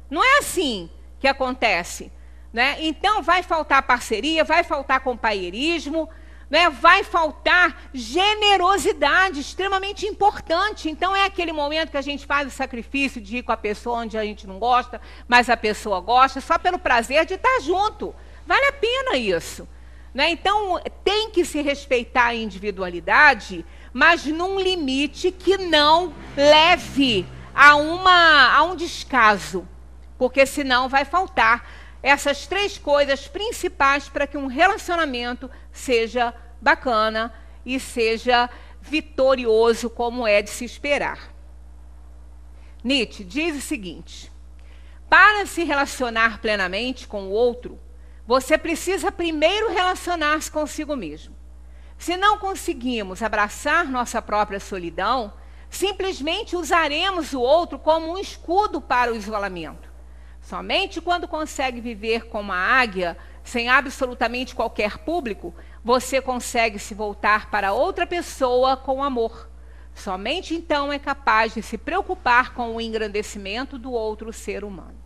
Não é assim que acontece, né? Então, vai faltar parceria, vai faltar companheirismo, né? Vai faltar generosidade, extremamente importante. Então, é aquele momento que a gente faz o sacrifício de ir com a pessoa onde a gente não gosta, mas a pessoa gosta, só pelo prazer de estar junto. Vale a pena isso, né? Então, tem que se respeitar a individualidade, mas num limite que não leve a um descaso, porque senão vai faltar essas três coisas principais para que um relacionamento seja bacana e seja vitorioso, como é de se esperar. Nietzsche diz o seguinte: para se relacionar plenamente com o outro, você precisa primeiro relacionar-se consigo mesmo. Se não conseguimos abraçar nossa própria solidão, simplesmente usaremos o outro como um escudo para o isolamento. Somente quando consegue viver como a águia, sem absolutamente qualquer público, você consegue se voltar para outra pessoa com amor. Somente então é capaz de se preocupar com o engrandecimento do outro ser humano.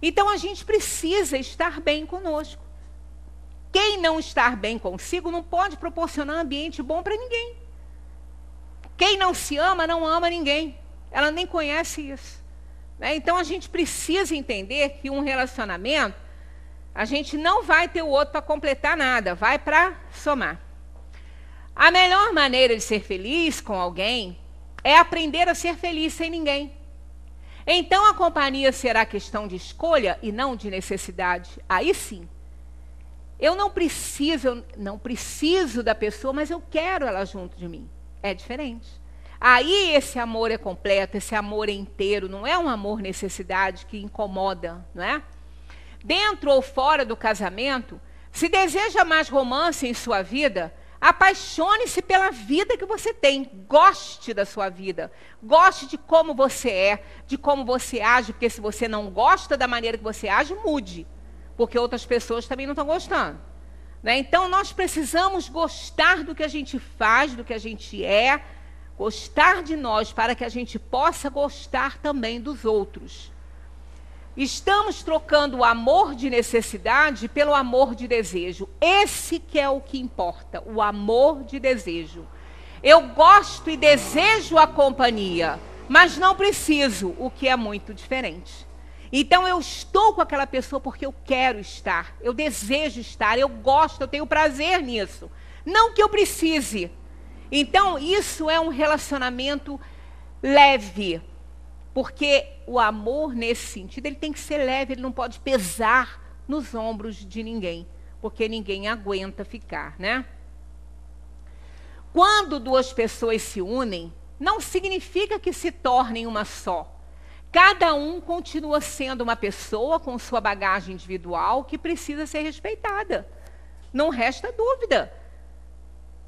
Então a gente precisa estar bem conosco. Quem não estar bem consigo não pode proporcionar um ambiente bom para ninguém. Quem não se ama, não ama ninguém. Ela nem conhece isso. Então, a gente precisa entender que um relacionamento, a gente não vai ter o outro para completar nada, vai para somar. A melhor maneira de ser feliz com alguém é aprender a ser feliz sem ninguém. Então, a companhia será questão de escolha e não de necessidade. Aí sim. Eu não preciso da pessoa, mas eu quero ela junto de mim. É diferente. Aí esse amor é completo, esse amor é inteiro, não é um amor necessidade que incomoda, não é? Dentro ou fora do casamento, se deseja mais romance em sua vida, apaixone-se pela vida que você tem, goste da sua vida, goste de como você é, de como você age, porque se você não gosta da maneira que você age, mude, porque outras pessoas também não estão gostando, né? Então nós precisamos gostar do que a gente faz, do que a gente é, gostar de nós para que a gente possa gostar também dos outros. Estamos trocando o amor de necessidade pelo amor de desejo. Esse que é o que importa, o amor de desejo. Eu gosto e desejo a companhia, mas não preciso, o que é muito diferente. Então eu estou com aquela pessoa porque eu quero estar, eu desejo estar, eu gosto, eu tenho prazer nisso. Não que eu precise. Então isso é um relacionamento leve, porque o amor nesse sentido, ele tem que ser leve, ele não pode pesar nos ombros de ninguém, porque ninguém aguenta ficar, né? Quando duas pessoas se unem, não significa que se tornem uma só. Cada um continua sendo uma pessoa com sua bagagem individual que precisa ser respeitada. Não resta dúvida.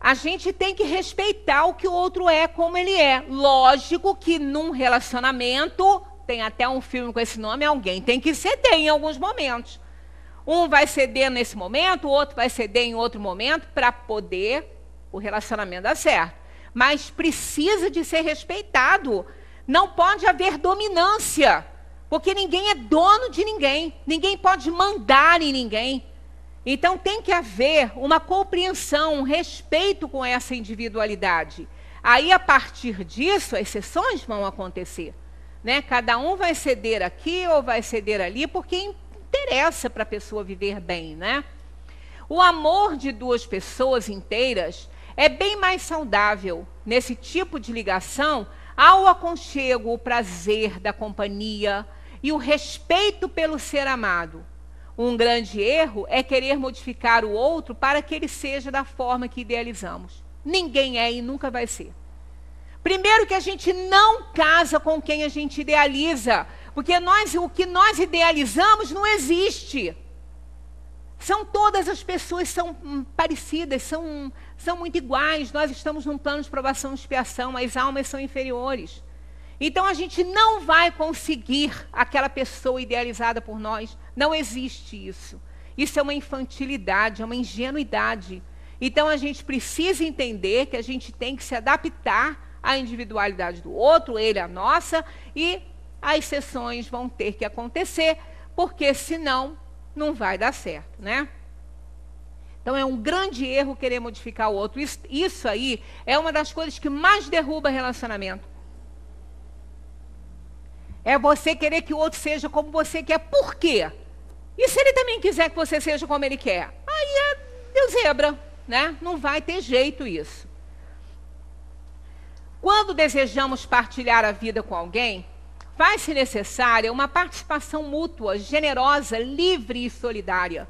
A gente tem que respeitar o que o outro é, como ele é. Lógico que num relacionamento, tem até um filme com esse nome, alguém tem que ceder em alguns momentos. Um vai ceder nesse momento, o outro vai ceder em outro momento, para poder o relacionamento dar certo. Mas precisa de ser respeitado. Não pode haver dominância, porque ninguém é dono de ninguém. Ninguém pode mandar em ninguém. Então tem que haver uma compreensão, um respeito com essa individualidade. Aí, a partir disso, as exceções vão acontecer, né? Cada um vai ceder aqui ou vai ceder ali, porque interessa para a pessoa viver bem, né? O amor de duas pessoas inteiras é bem mais saudável nesse tipo de ligação, ao aconchego, o prazer da companhia e o respeito pelo ser amado. Um grande erro é querer modificar o outro para que ele seja da forma que idealizamos. Ninguém é e nunca vai ser. Primeiro que a gente não casa com quem a gente idealiza, porque o que nós idealizamos não existe. Todas as pessoas são parecidas, são muito iguais. Nós estamos num plano de provação e expiação, as almas são inferiores. Então a gente não vai conseguir aquela pessoa idealizada por nós. Não existe isso. Isso é uma infantilidade, é uma ingenuidade. Então a gente precisa entender que a gente tem que se adaptar à individualidade do outro, ele à nossa, e as exceções vão ter que acontecer, porque senão não vai dar certo, né? Então é um grande erro querer modificar o outro. Isso aí é uma das coisas que mais derruba relacionamento. É você querer que o outro seja como você quer. Por quê? E se ele também quiser que você seja como ele quer? Aí deu zebra, né? Não vai ter jeito isso. Quando desejamos partilhar a vida com alguém, faz-se necessária uma participação mútua, generosa, livre e solidária.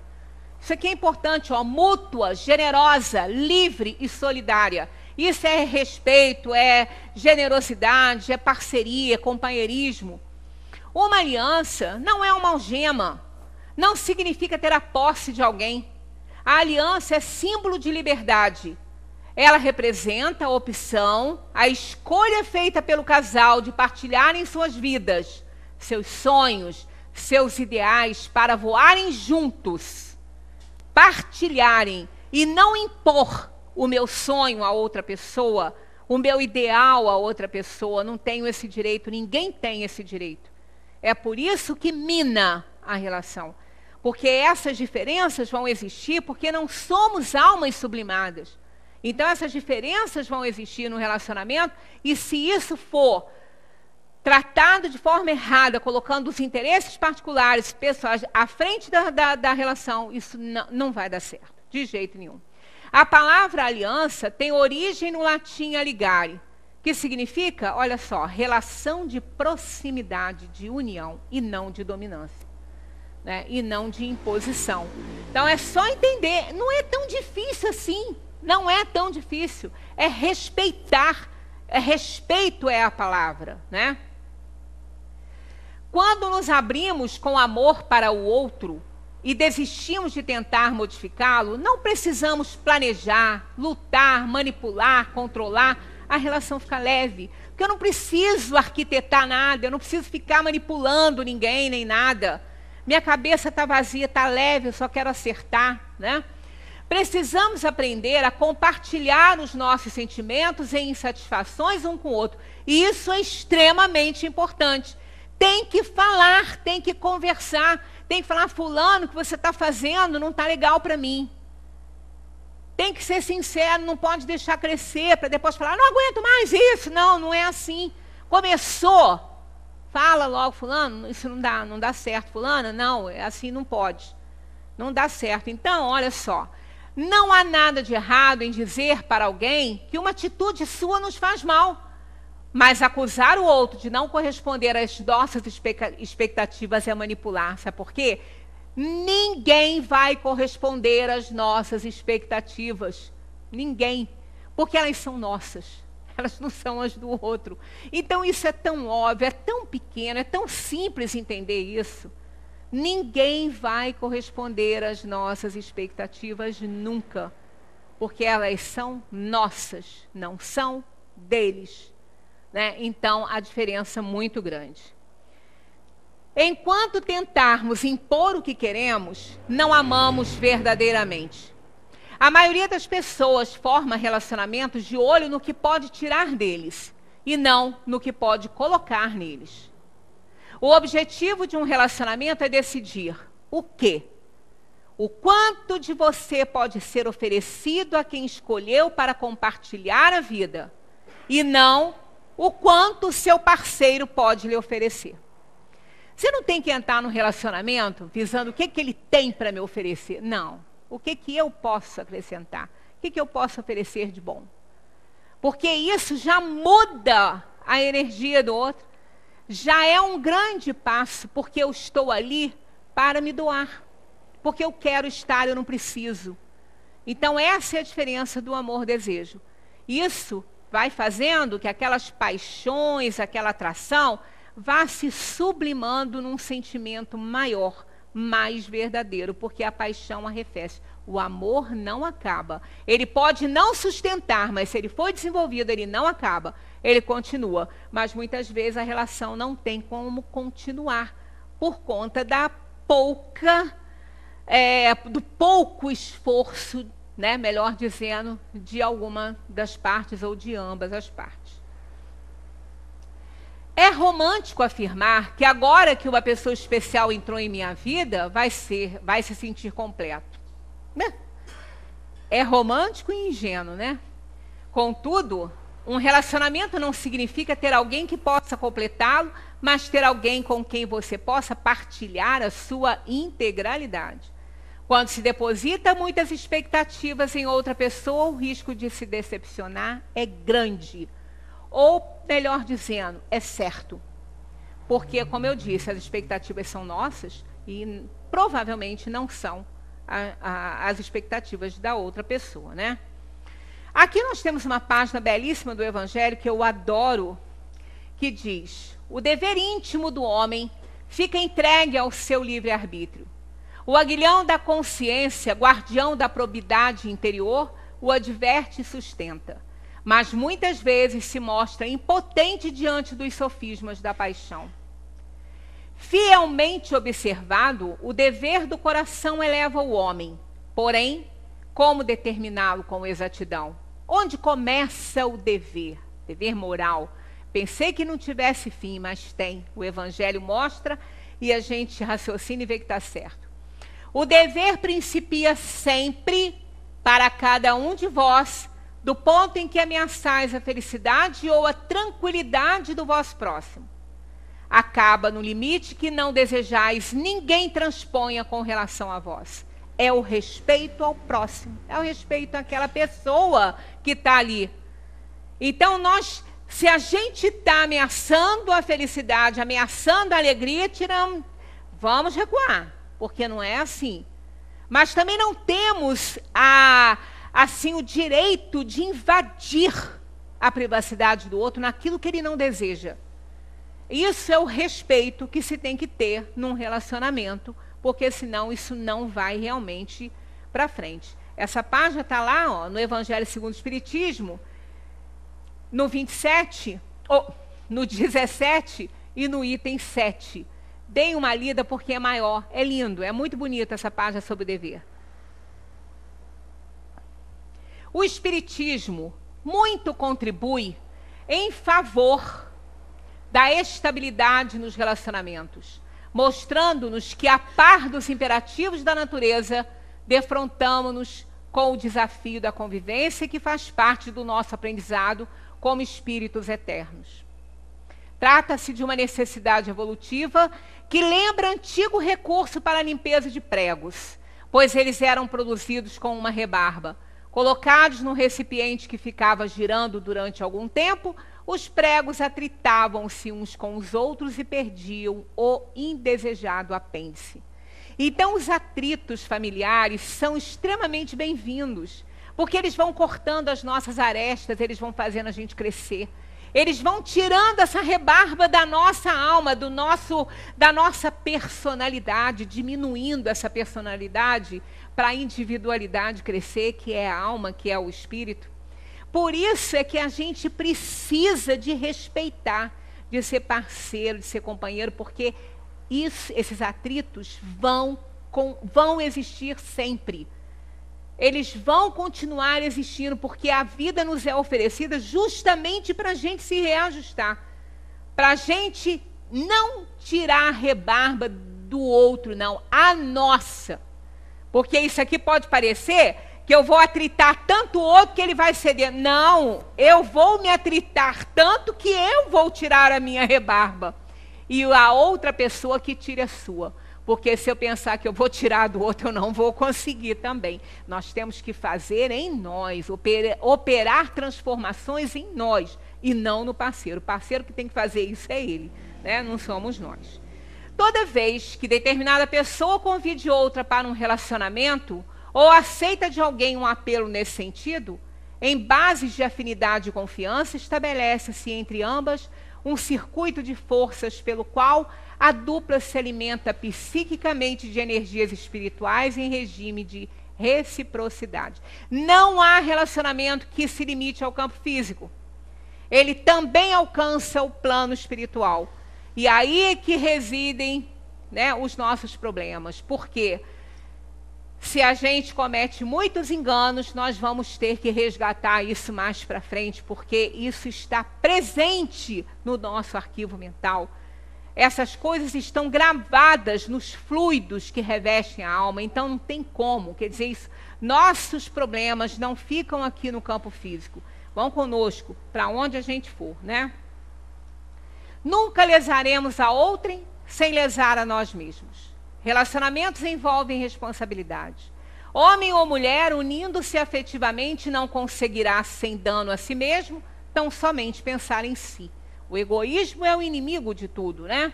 Isso aqui é importante, ó, mútua, generosa, livre e solidária. Isso é respeito, é generosidade, é parceria, é companheirismo. Uma aliança não é uma algema, não significa ter a posse de alguém. A aliança é símbolo de liberdade. Ela representa a opção, a escolha feita pelo casal de partilharem suas vidas, seus sonhos, seus ideais para voarem juntos, partilharem e não impor o meu sonho a outra pessoa, o meu ideal a outra pessoa. Não tenho esse direito, ninguém tem esse direito. É por isso que mina a relação. Porque essas diferenças vão existir porque não somos almas sublimadas. Então essas diferenças vão existir no relacionamento, e se isso for tratado de forma errada, colocando os interesses particulares, pessoais, à frente da relação, isso não vai dar certo, de jeito nenhum. A palavra aliança tem origem no latim aligare, que significa, olha só, relação de proximidade, de união, e não de dominância, né? E não de imposição. Então é só entender, não é tão difícil assim. Não é tão difícil, é respeitar, respeito é a palavra, né? Quando nos abrimos com amor para o outro e desistimos de tentar modificá-lo, não precisamos planejar, lutar, manipular, controlar, a relação fica leve. Porque eu não preciso arquitetar nada, eu não preciso ficar manipulando ninguém, nem nada. Minha cabeça está vazia, está leve, eu só quero acertar, né? Precisamos aprender a compartilhar os nossos sentimentos e insatisfações um com o outro. E isso é extremamente importante. Tem que falar, tem que conversar, tem que falar, fulano, o que você está fazendo não está legal para mim. tem que ser sincero, não pode deixar crescer para depois falar, não aguento mais isso. Não, não é assim. Começou, fala logo, fulano, isso não dá certo, fulana, não, assim não pode. Não dá certo. Então, olha só, não há nada de errado em dizer para alguém que uma atitude sua nos faz mal. Mas acusar o outro de não corresponder às nossas expectativas é manipular. Sabe por quê? Ninguém vai corresponder às nossas expectativas. Ninguém. Porque elas são nossas. Elas não são as do outro. Então isso é tão óbvio, é tão pequeno, é tão simples entender isso. Ninguém vai corresponder às nossas expectativas nunca. Porque elas são nossas, não são deles. Né? Então, a diferença é muito grande. Enquanto tentarmos impor o que queremos, não amamos verdadeiramente. A maioria das pessoas forma relacionamentos de olho no que pode tirar deles e não no que pode colocar neles. O objetivo de um relacionamento é decidir o quê? O quanto de você pode ser oferecido a quem escolheu para compartilhar a vida e não o quanto o seu parceiro pode lhe oferecer. Você não tem que entrar num relacionamento visando o que ele tem para me oferecer. Não. O que eu posso acrescentar? O que eu posso oferecer de bom? Porque isso já muda a energia do outro. Já é um grande passo, porque eu estou ali para me doar. Porque eu quero estar, eu não preciso. Então essa é a diferença do amor-desejo. Isso vai fazendo que aquelas paixões, aquela atração, vá se sublimando num sentimento maior, mais verdadeiro, porque a paixão arrefece. O amor não acaba. Ele pode não sustentar, mas se ele for desenvolvido, ele não acaba. Ele continua. Mas muitas vezes a relação não tem como continuar, por conta do pouco esforço, né, melhor dizendo, de alguma das partes ou de ambas as partes. É romântico afirmar que agora que uma pessoa especial entrou em minha vida, vai se sentir completo. Né? É romântico e ingênuo, né? Contudo, um relacionamento não significa ter alguém que possa completá-lo, mas ter alguém com quem você possa partilhar a sua integralidade. Quando se deposita muitas expectativas em outra pessoa, o risco de se decepcionar é grande. Ou, melhor dizendo, é certo. Porque, como eu disse, as expectativas são nossas e provavelmente não são as expectativas da outra pessoa, né? Aqui nós temos uma página belíssima do Evangelho que eu adoro, que diz: o dever íntimo do homem fica entregue ao seu livre-arbítrio. O aguilhão da consciência, guardião da probidade interior, o adverte e sustenta. Mas muitas vezes se mostra impotente diante dos sofismas da paixão. Fielmente observado, o dever do coração eleva o homem. Porém, como determiná-lo com exatidão? Onde começa o dever? Dever moral. Pensei que não tivesse fim, mas tem. O Evangelho mostra e a gente raciocina e vê que está certo. O dever principia sempre para cada um de vós, do ponto em que ameaçais a felicidade ou a tranquilidade do vosso próximo. Acaba no limite que não desejais ninguém transponha com relação a vós. É o respeito ao próximo, é o respeito àquela pessoa que está ali. Então se a gente está ameaçando a felicidade, ameaçando a alegria, vamos recuar, porque não é assim. Mas também não temos assim o direito de invadir a privacidade do outro naquilo que ele não deseja. Isso é o respeito que se tem que ter num relacionamento, porque senão isso não vai realmente para frente. Essa página está lá, ó, no Evangelho segundo o Espiritismo, no 27, no 17 e no item 7. Deem uma lida porque é maior, é lindo, é muito bonita essa página sobre o dever. O Espiritismo muito contribui em favor da estabilidade nos relacionamentos, mostrando-nos que, a par dos imperativos da natureza, defrontamo-nos com o desafio da convivência que faz parte do nosso aprendizado como espíritos eternos. Trata-se de uma necessidade evolutiva que lembra antigo recurso para a limpeza de pregos, pois eles eram produzidos com uma rebarba. Colocados num recipiente que ficava girando durante algum tempo, os pregos atritavam-se uns com os outros e perdiam o indesejado apêndice. Então, os atritos familiares são extremamente bem-vindos, porque eles vão cortando as nossas arestas, eles vão fazendo a gente crescer. Eles vão tirando essa rebarba da nossa alma, da nossa personalidade, diminuindo essa personalidade para a individualidade crescer, que é a alma, que é o espírito. Por isso é que a gente precisa de respeitar, de ser parceiro, de ser companheiro, porque esses atritos vão existir sempre. Eles vão continuar existindo, porque a vida nos é oferecida justamente para a gente se reajustar. Para a gente não tirar a rebarba do outro, não, a nossa. Porque isso aqui pode parecer que eu vou atritar tanto o outro que ele vai ceder. Não, eu vou me atritar tanto que eu vou tirar a minha rebarba. E a outra pessoa que tire a sua. Porque se eu pensar que eu vou tirar do outro, eu não vou conseguir também. Nós temos que fazer em nós, operar transformações em nós, e não no parceiro. O parceiro que tem que fazer isso é ele, né? Não somos nós. Toda vez que determinada pessoa convide outra para um relacionamento, ou aceita de alguém um apelo nesse sentido, em bases de afinidade e confiança, estabelece-se entre ambas um circuito de forças pelo qual a dupla se alimenta psiquicamente de energias espirituais em regime de reciprocidade. Não há relacionamento que se limite ao campo físico. Ele também alcança o plano espiritual. E aí é que residem, né, os nossos problemas. Por quê? Se a gente comete muitos enganos, nós vamos ter que resgatar isso mais para frente, porque isso está presente no nosso arquivo mental. Essas coisas estão gravadas nos fluidos que revestem a alma, então não tem como. Quer dizer, nossos problemas não ficam aqui no campo físico. Vão conosco, para onde a gente for, né? Nunca lesaremos a outrem sem lesar a nós mesmos. Relacionamentos envolvem responsabilidade. Homem ou mulher, unindo-se afetivamente, não conseguirá, sem dano a si mesmo, tão somente pensar em si. O egoísmo é o inimigo de tudo, né?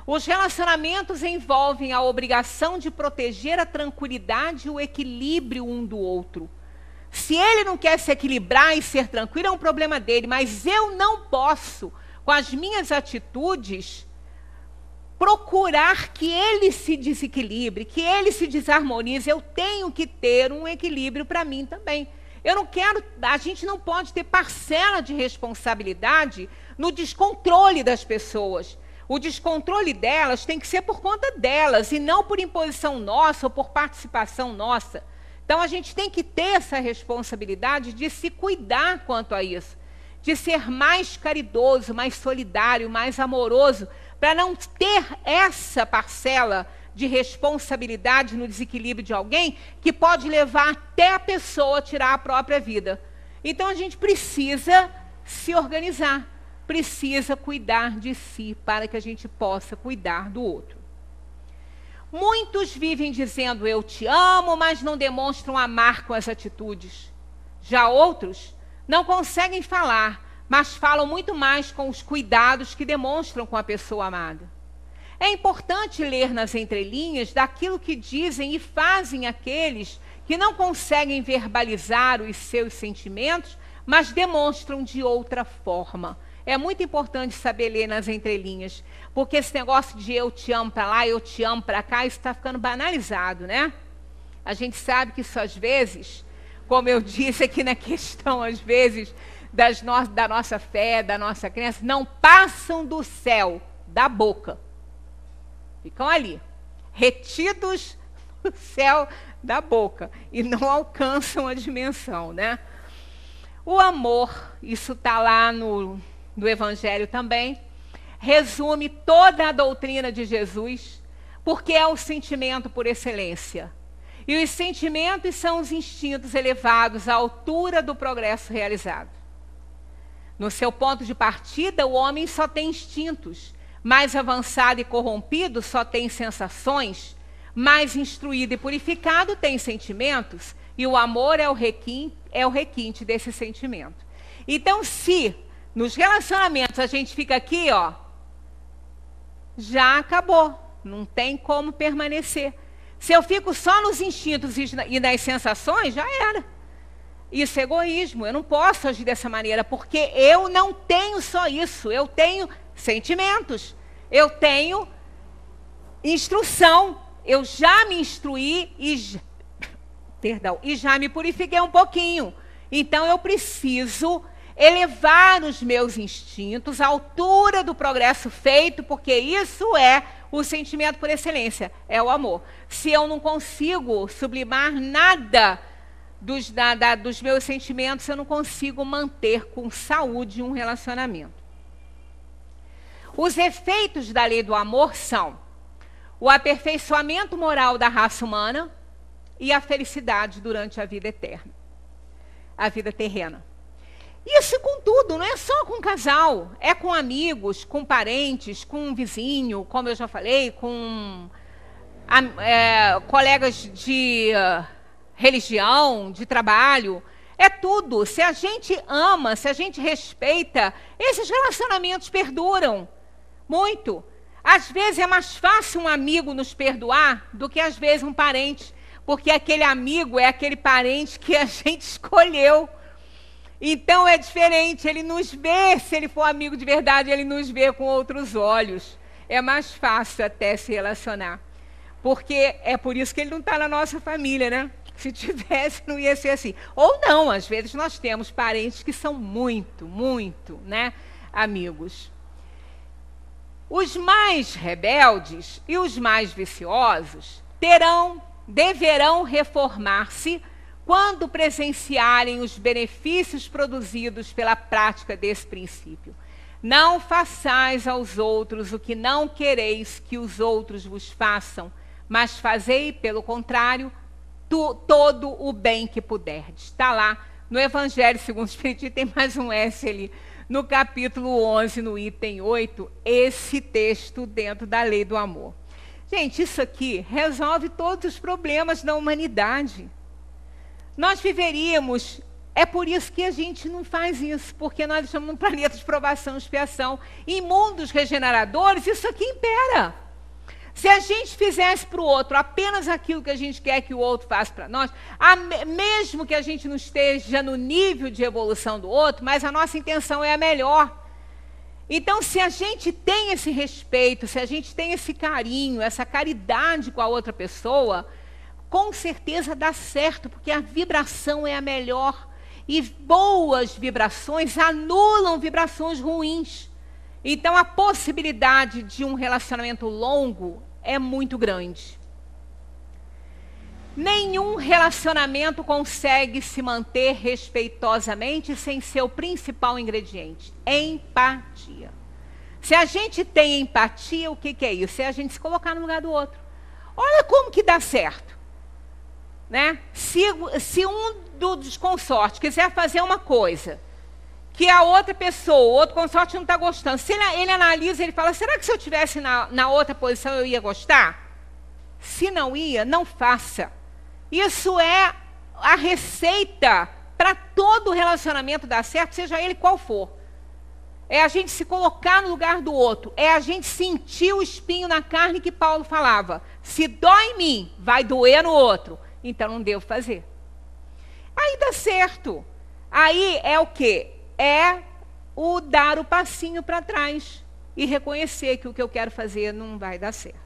Os relacionamentos envolvem a obrigação de proteger a tranquilidade e o equilíbrio um do outro. Se ele não quer se equilibrar e ser tranquilo, é um problema dele, mas eu não posso, com as minhas atitudes, procurar que ele se desequilibre, que ele se desarmonize. Eu tenho que ter um equilíbrio para mim também. Eu não quero, a gente não pode ter parcela de responsabilidade no descontrole das pessoas. O descontrole delas tem que ser por conta delas e não por imposição nossa ou por participação nossa. Então a gente tem que ter essa responsabilidade de se cuidar quanto a isso, de ser mais caridoso, mais solidário, mais amoroso, para não ter essa parcela de responsabilidade no desequilíbrio de alguém que pode levar até a pessoa a tirar a própria vida. Então a gente precisa se organizar, precisa cuidar de si para que a gente possa cuidar do outro. Muitos vivem dizendo eu te amo, mas não demonstram amar com as atitudes. Já outros não conseguem falar, mas falam muito mais com os cuidados que demonstram com a pessoa amada. É importante ler nas entrelinhas daquilo que dizem e fazem aqueles que não conseguem verbalizar os seus sentimentos, mas demonstram de outra forma. É muito importante saber ler nas entrelinhas, porque esse negócio de eu te amo para lá, eu te amo para cá, isso está ficando banalizado, né? A gente sabe que isso às vezes, como eu disse aqui na questão, às vezes, da nossa fé, da nossa crença, não passam do céu, da boca. Ficam ali, retidos no céu da boca, e não alcançam a dimensão, né? O amor, isso está lá no Evangelho também, resume toda a doutrina de Jesus, porque é o sentimento por excelência. E os sentimentos são os instintos elevados à altura do progresso realizado. No seu ponto de partida, o homem só tem instintos. Mais avançado e corrompido só tem sensações. Mais instruído e purificado tem sentimentos. E o amor é o requinte desse sentimento. Então, se nos relacionamentos a gente fica aqui, ó, já acabou. Não tem como permanecer. Se eu fico só nos instintos e nas sensações, já era. Isso é egoísmo. Eu não posso agir dessa maneira, porque eu não tenho só isso. Eu tenho sentimentos. Eu tenho instrução. Eu já me instruí e já me purifiquei um pouquinho. Então, eu preciso elevar os meus instintos à altura do progresso feito, porque isso é o sentimento por excelência, é o amor. Se eu não consigo sublimar nada dos meus sentimentos, eu não consigo manter com saúde um relacionamento. Os efeitos da lei do amor são o aperfeiçoamento moral da raça humana e a felicidade durante a vida eterna, a vida terrena. Isso com tudo, não é só com casal, é com amigos, com parentes, com um vizinho, como eu já falei, com colegas de religião, de trabalho, é tudo. Se a gente ama, se a gente respeita, esses relacionamentos perduram muito. Às vezes é mais fácil um amigo nos perdoar do que às vezes um parente, porque aquele amigo é aquele parente que a gente escolheu. Então é diferente, ele nos vê, se ele for amigo de verdade, ele nos vê com outros olhos. É mais fácil até se relacionar. Porque é por isso que ele não está na nossa família, né? Se tivesse, não ia ser assim. Ou não, às vezes nós temos parentes que são muito, muito, né, amigos. Os mais rebeldes e os mais viciosos deverão reformar-se quando presenciarem os benefícios produzidos pela prática desse princípio. Não façais aos outros o que não quereis que os outros vos façam, mas fazei, pelo contrário, todo o bem que puderdes. Está lá no Evangelho segundo o Espiritismo, tem mais um S ali, no capítulo 11, no item 8, esse texto dentro da lei do amor. Gente, isso aqui resolve todos os problemas da humanidade. Nós viveríamos, é por isso que a gente não faz isso, porque nós estamos num planeta de provação e expiação. Em mundos regeneradores, isso aqui impera. Se a gente fizesse para o outro apenas aquilo que a gente quer que o outro faça para nós, mesmo que a gente não esteja no nível de evolução do outro, mas a nossa intenção é a melhor. Então, se a gente tem esse respeito, se a gente tem esse carinho, essa caridade com a outra pessoa, com certeza dá certo, porque a vibração é a melhor. E boas vibrações anulam vibrações ruins. Então, a possibilidade de um relacionamento longo é muito grande. Nenhum relacionamento consegue se manter respeitosamente sem seu principal ingrediente, empatia. Se a gente tem empatia, o que é isso? É a gente se colocar no lugar do outro. Olha como que dá certo. Né? Se um dos consortes quiser fazer uma coisa que a outra pessoa, o outro consorte não está gostando, se ele analisa, ele fala, será que se eu estivesse na outra posição eu ia gostar? Se não ia, não faça. Isso é a receita para todo relacionamento dar certo, seja ele qual for. É a gente se colocar no lugar do outro, é a gente sentir o espinho na carne que Paulo falava. Se dói em mim, vai doer no outro. Então não devo fazer. Aí dá certo. Aí é o quê? É o dar o passinho para trás e reconhecer que o que eu quero fazer não vai dar certo.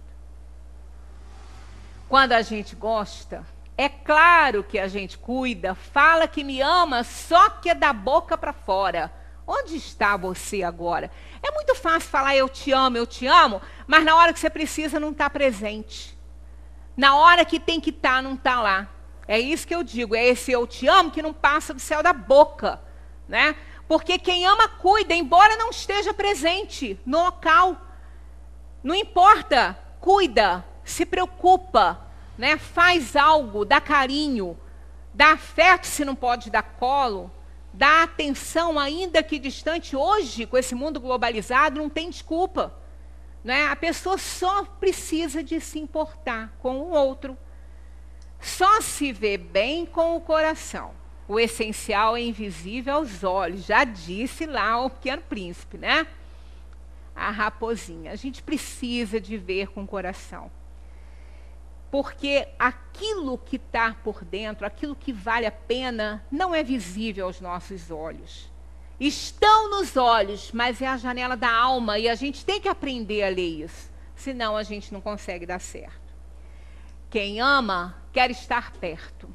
Quando a gente gosta, é claro que a gente cuida, fala que me ama, só que é da boca para fora. Onde está você agora? É muito fácil falar eu te amo, mas na hora que você precisa não está presente. Na hora que tem que estar, não está lá. É isso que eu digo, é esse eu te amo que não passa do céu da boca, né? Porque quem ama cuida, embora não esteja presente no local. Não importa, cuida, se preocupa, né? Faz algo, dá carinho, dá afeto se não pode dar colo, dá atenção, ainda que distante. Hoje, com esse mundo globalizado, não tem desculpa, né? A pessoa só precisa de se importar com o outro. Só se vê bem com o coração. O essencial é invisível aos olhos. Já disse lá o Pequeno Príncipe, né? A raposinha. A gente precisa de ver com o coração. Porque aquilo que está por dentro, aquilo que vale a pena, não é visível aos nossos olhos. Estão nos olhos, mas é a janela da alma e a gente tem que aprender a ler isso. Senão a gente não consegue dar certo. Quem ama quer estar perto,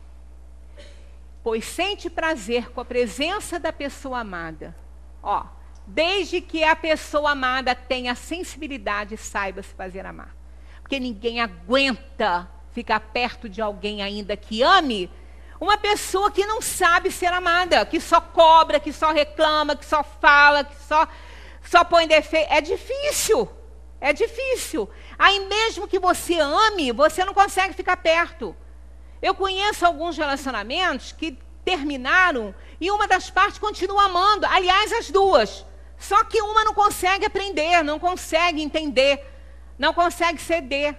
pois sente prazer com a presença da pessoa amada. Ó, desde que a pessoa amada tenha sensibilidade e saiba se fazer amar. Porque ninguém aguenta ficar perto de alguém ainda que ame uma pessoa que não sabe ser amada, que só cobra, que só reclama, que só fala, que só põe defeito. É difícil. É difícil. Aí mesmo que você ame, você não consegue ficar perto. Eu conheço alguns relacionamentos que terminaram e uma das partes continua amando. Aliás, as duas. Só que uma não consegue aprender, não consegue entender, não consegue ceder.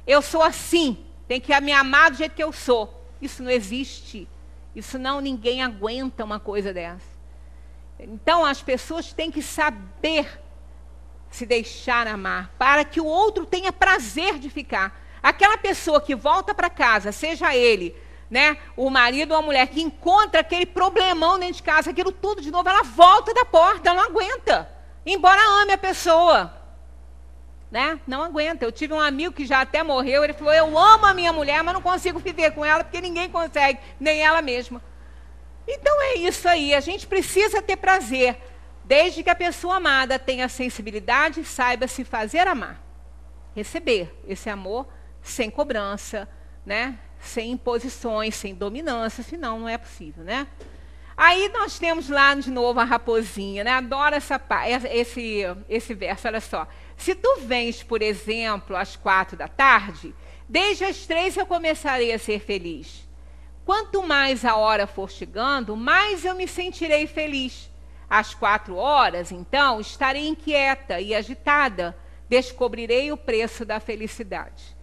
Eu sou assim, tem que me amar do jeito que eu sou. Isso não existe. Isso não, ninguém aguenta uma coisa dessa. Então as pessoas têm que saber se deixar amar, para que o outro tenha prazer de ficar. Aquela pessoa que volta para casa, seja ele, né, o marido ou a mulher, que encontra aquele problemão dentro de casa, aquilo tudo de novo, ela volta da porta, ela não aguenta. Embora ame a pessoa, né, não aguenta. Eu tive um amigo que já até morreu, ele falou, eu amo a minha mulher, mas não consigo viver com ela, porque ninguém consegue, nem ela mesma. Então é isso aí, a gente precisa ter prazer, desde que a pessoa amada tenha sensibilidade e saiba se fazer amar. Receber esse amor sem cobrança, né? Sem imposições, sem dominância, senão não é possível, né? Aí nós temos lá de novo a raposinha, né? Adoro esse verso, olha só. Se tu vens, por exemplo, às 4 da tarde, desde as 3 eu começarei a ser feliz. Quanto mais a hora for chegando, mais eu me sentirei feliz. Às 4 horas, então, estarei inquieta e agitada, descobrirei o preço da felicidade.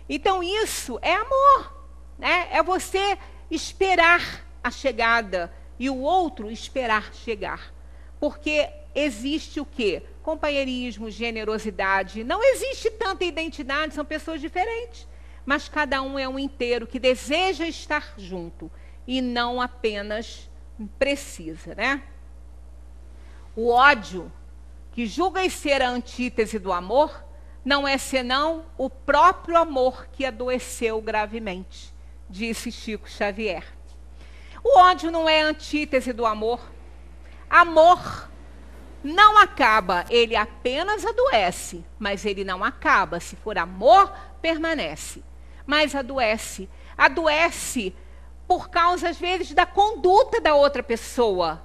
Então, isso é amor, né? É você esperar a chegada e o outro esperar chegar. Porque existe o quê? Companheirismo, generosidade. Não existe tanta identidade, são pessoas diferentes. Mas cada um é um inteiro que deseja estar junto e não apenas precisa, né? O ódio, que julga ser a antítese do amor, não é senão o próprio amor que adoeceu gravemente, disse Chico Xavier. O ódio não é a antítese do amor. Amor não acaba, ele apenas adoece, mas ele não acaba. Se for amor, permanece. Mas adoece. Adoece por causa, às vezes, da conduta da outra pessoa.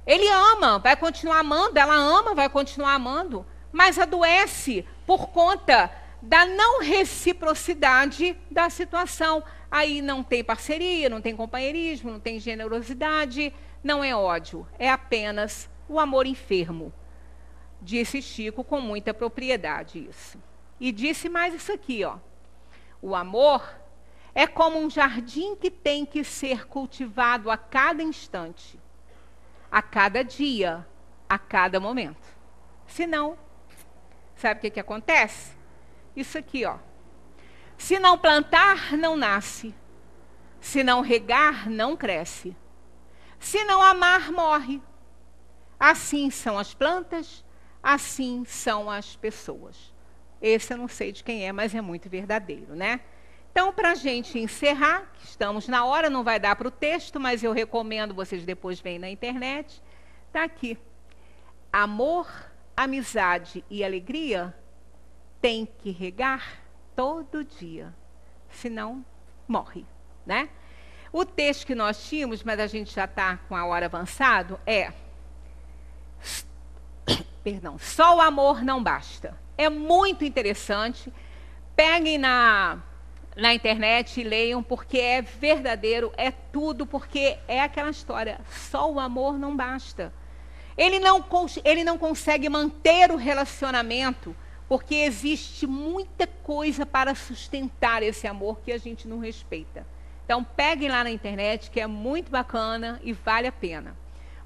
Ele ama, vai continuar amando, ela ama, vai continuar amando, mas adoece por conta da não reciprocidade da situação. Aí não tem parceria, não tem companheirismo, não tem generosidade, não é ódio, é apenas o amor enfermo. Disse Chico com muita propriedade isso. E disse mais isso aqui, ó. O amor é como um jardim que tem que ser cultivado a cada instante, a cada dia, a cada momento. Senão, sabe o que acontece? Isso aqui, ó. Se não plantar, não nasce. Se não regar, não cresce. Se não amar, morre. Assim são as plantas, assim são as pessoas. Esse eu não sei de quem é, mas é muito verdadeiro, né? Então, para a gente encerrar, que estamos na hora, não vai dar para o texto, mas eu recomendo, vocês depois veem na internet, está aqui. Amor, amizade e alegria tem que regar todo dia, senão morre, né? O texto que nós tínhamos, mas a gente já está com a hora avançado, é... Perdão, só o amor não basta. É muito interessante. Peguem na internet e leiam, porque é verdadeiro, é tudo, porque é aquela história, só o amor não basta. Ele não consegue manter o relacionamento, porque existe muita coisa para sustentar esse amor que a gente não respeita. Então, peguem lá na internet, que é muito bacana e vale a pena.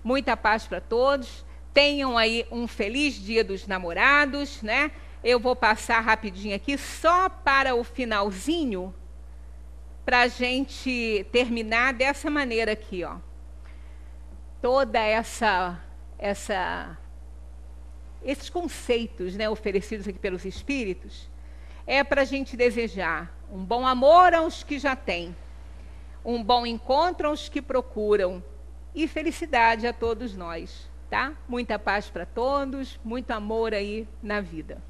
Muita paz para todos. Tenham aí um feliz Dia dos Namorados, né? Eu vou passar rapidinho aqui, só para o finalzinho, para a gente terminar dessa maneira aqui, ó. Toda esses conceitos, né, oferecidos aqui pelos Espíritos, é para a gente desejar um bom amor aos que já têm, um bom encontro aos que procuram e felicidade a todos nós, tá? Muita paz para todos, muito amor aí na vida.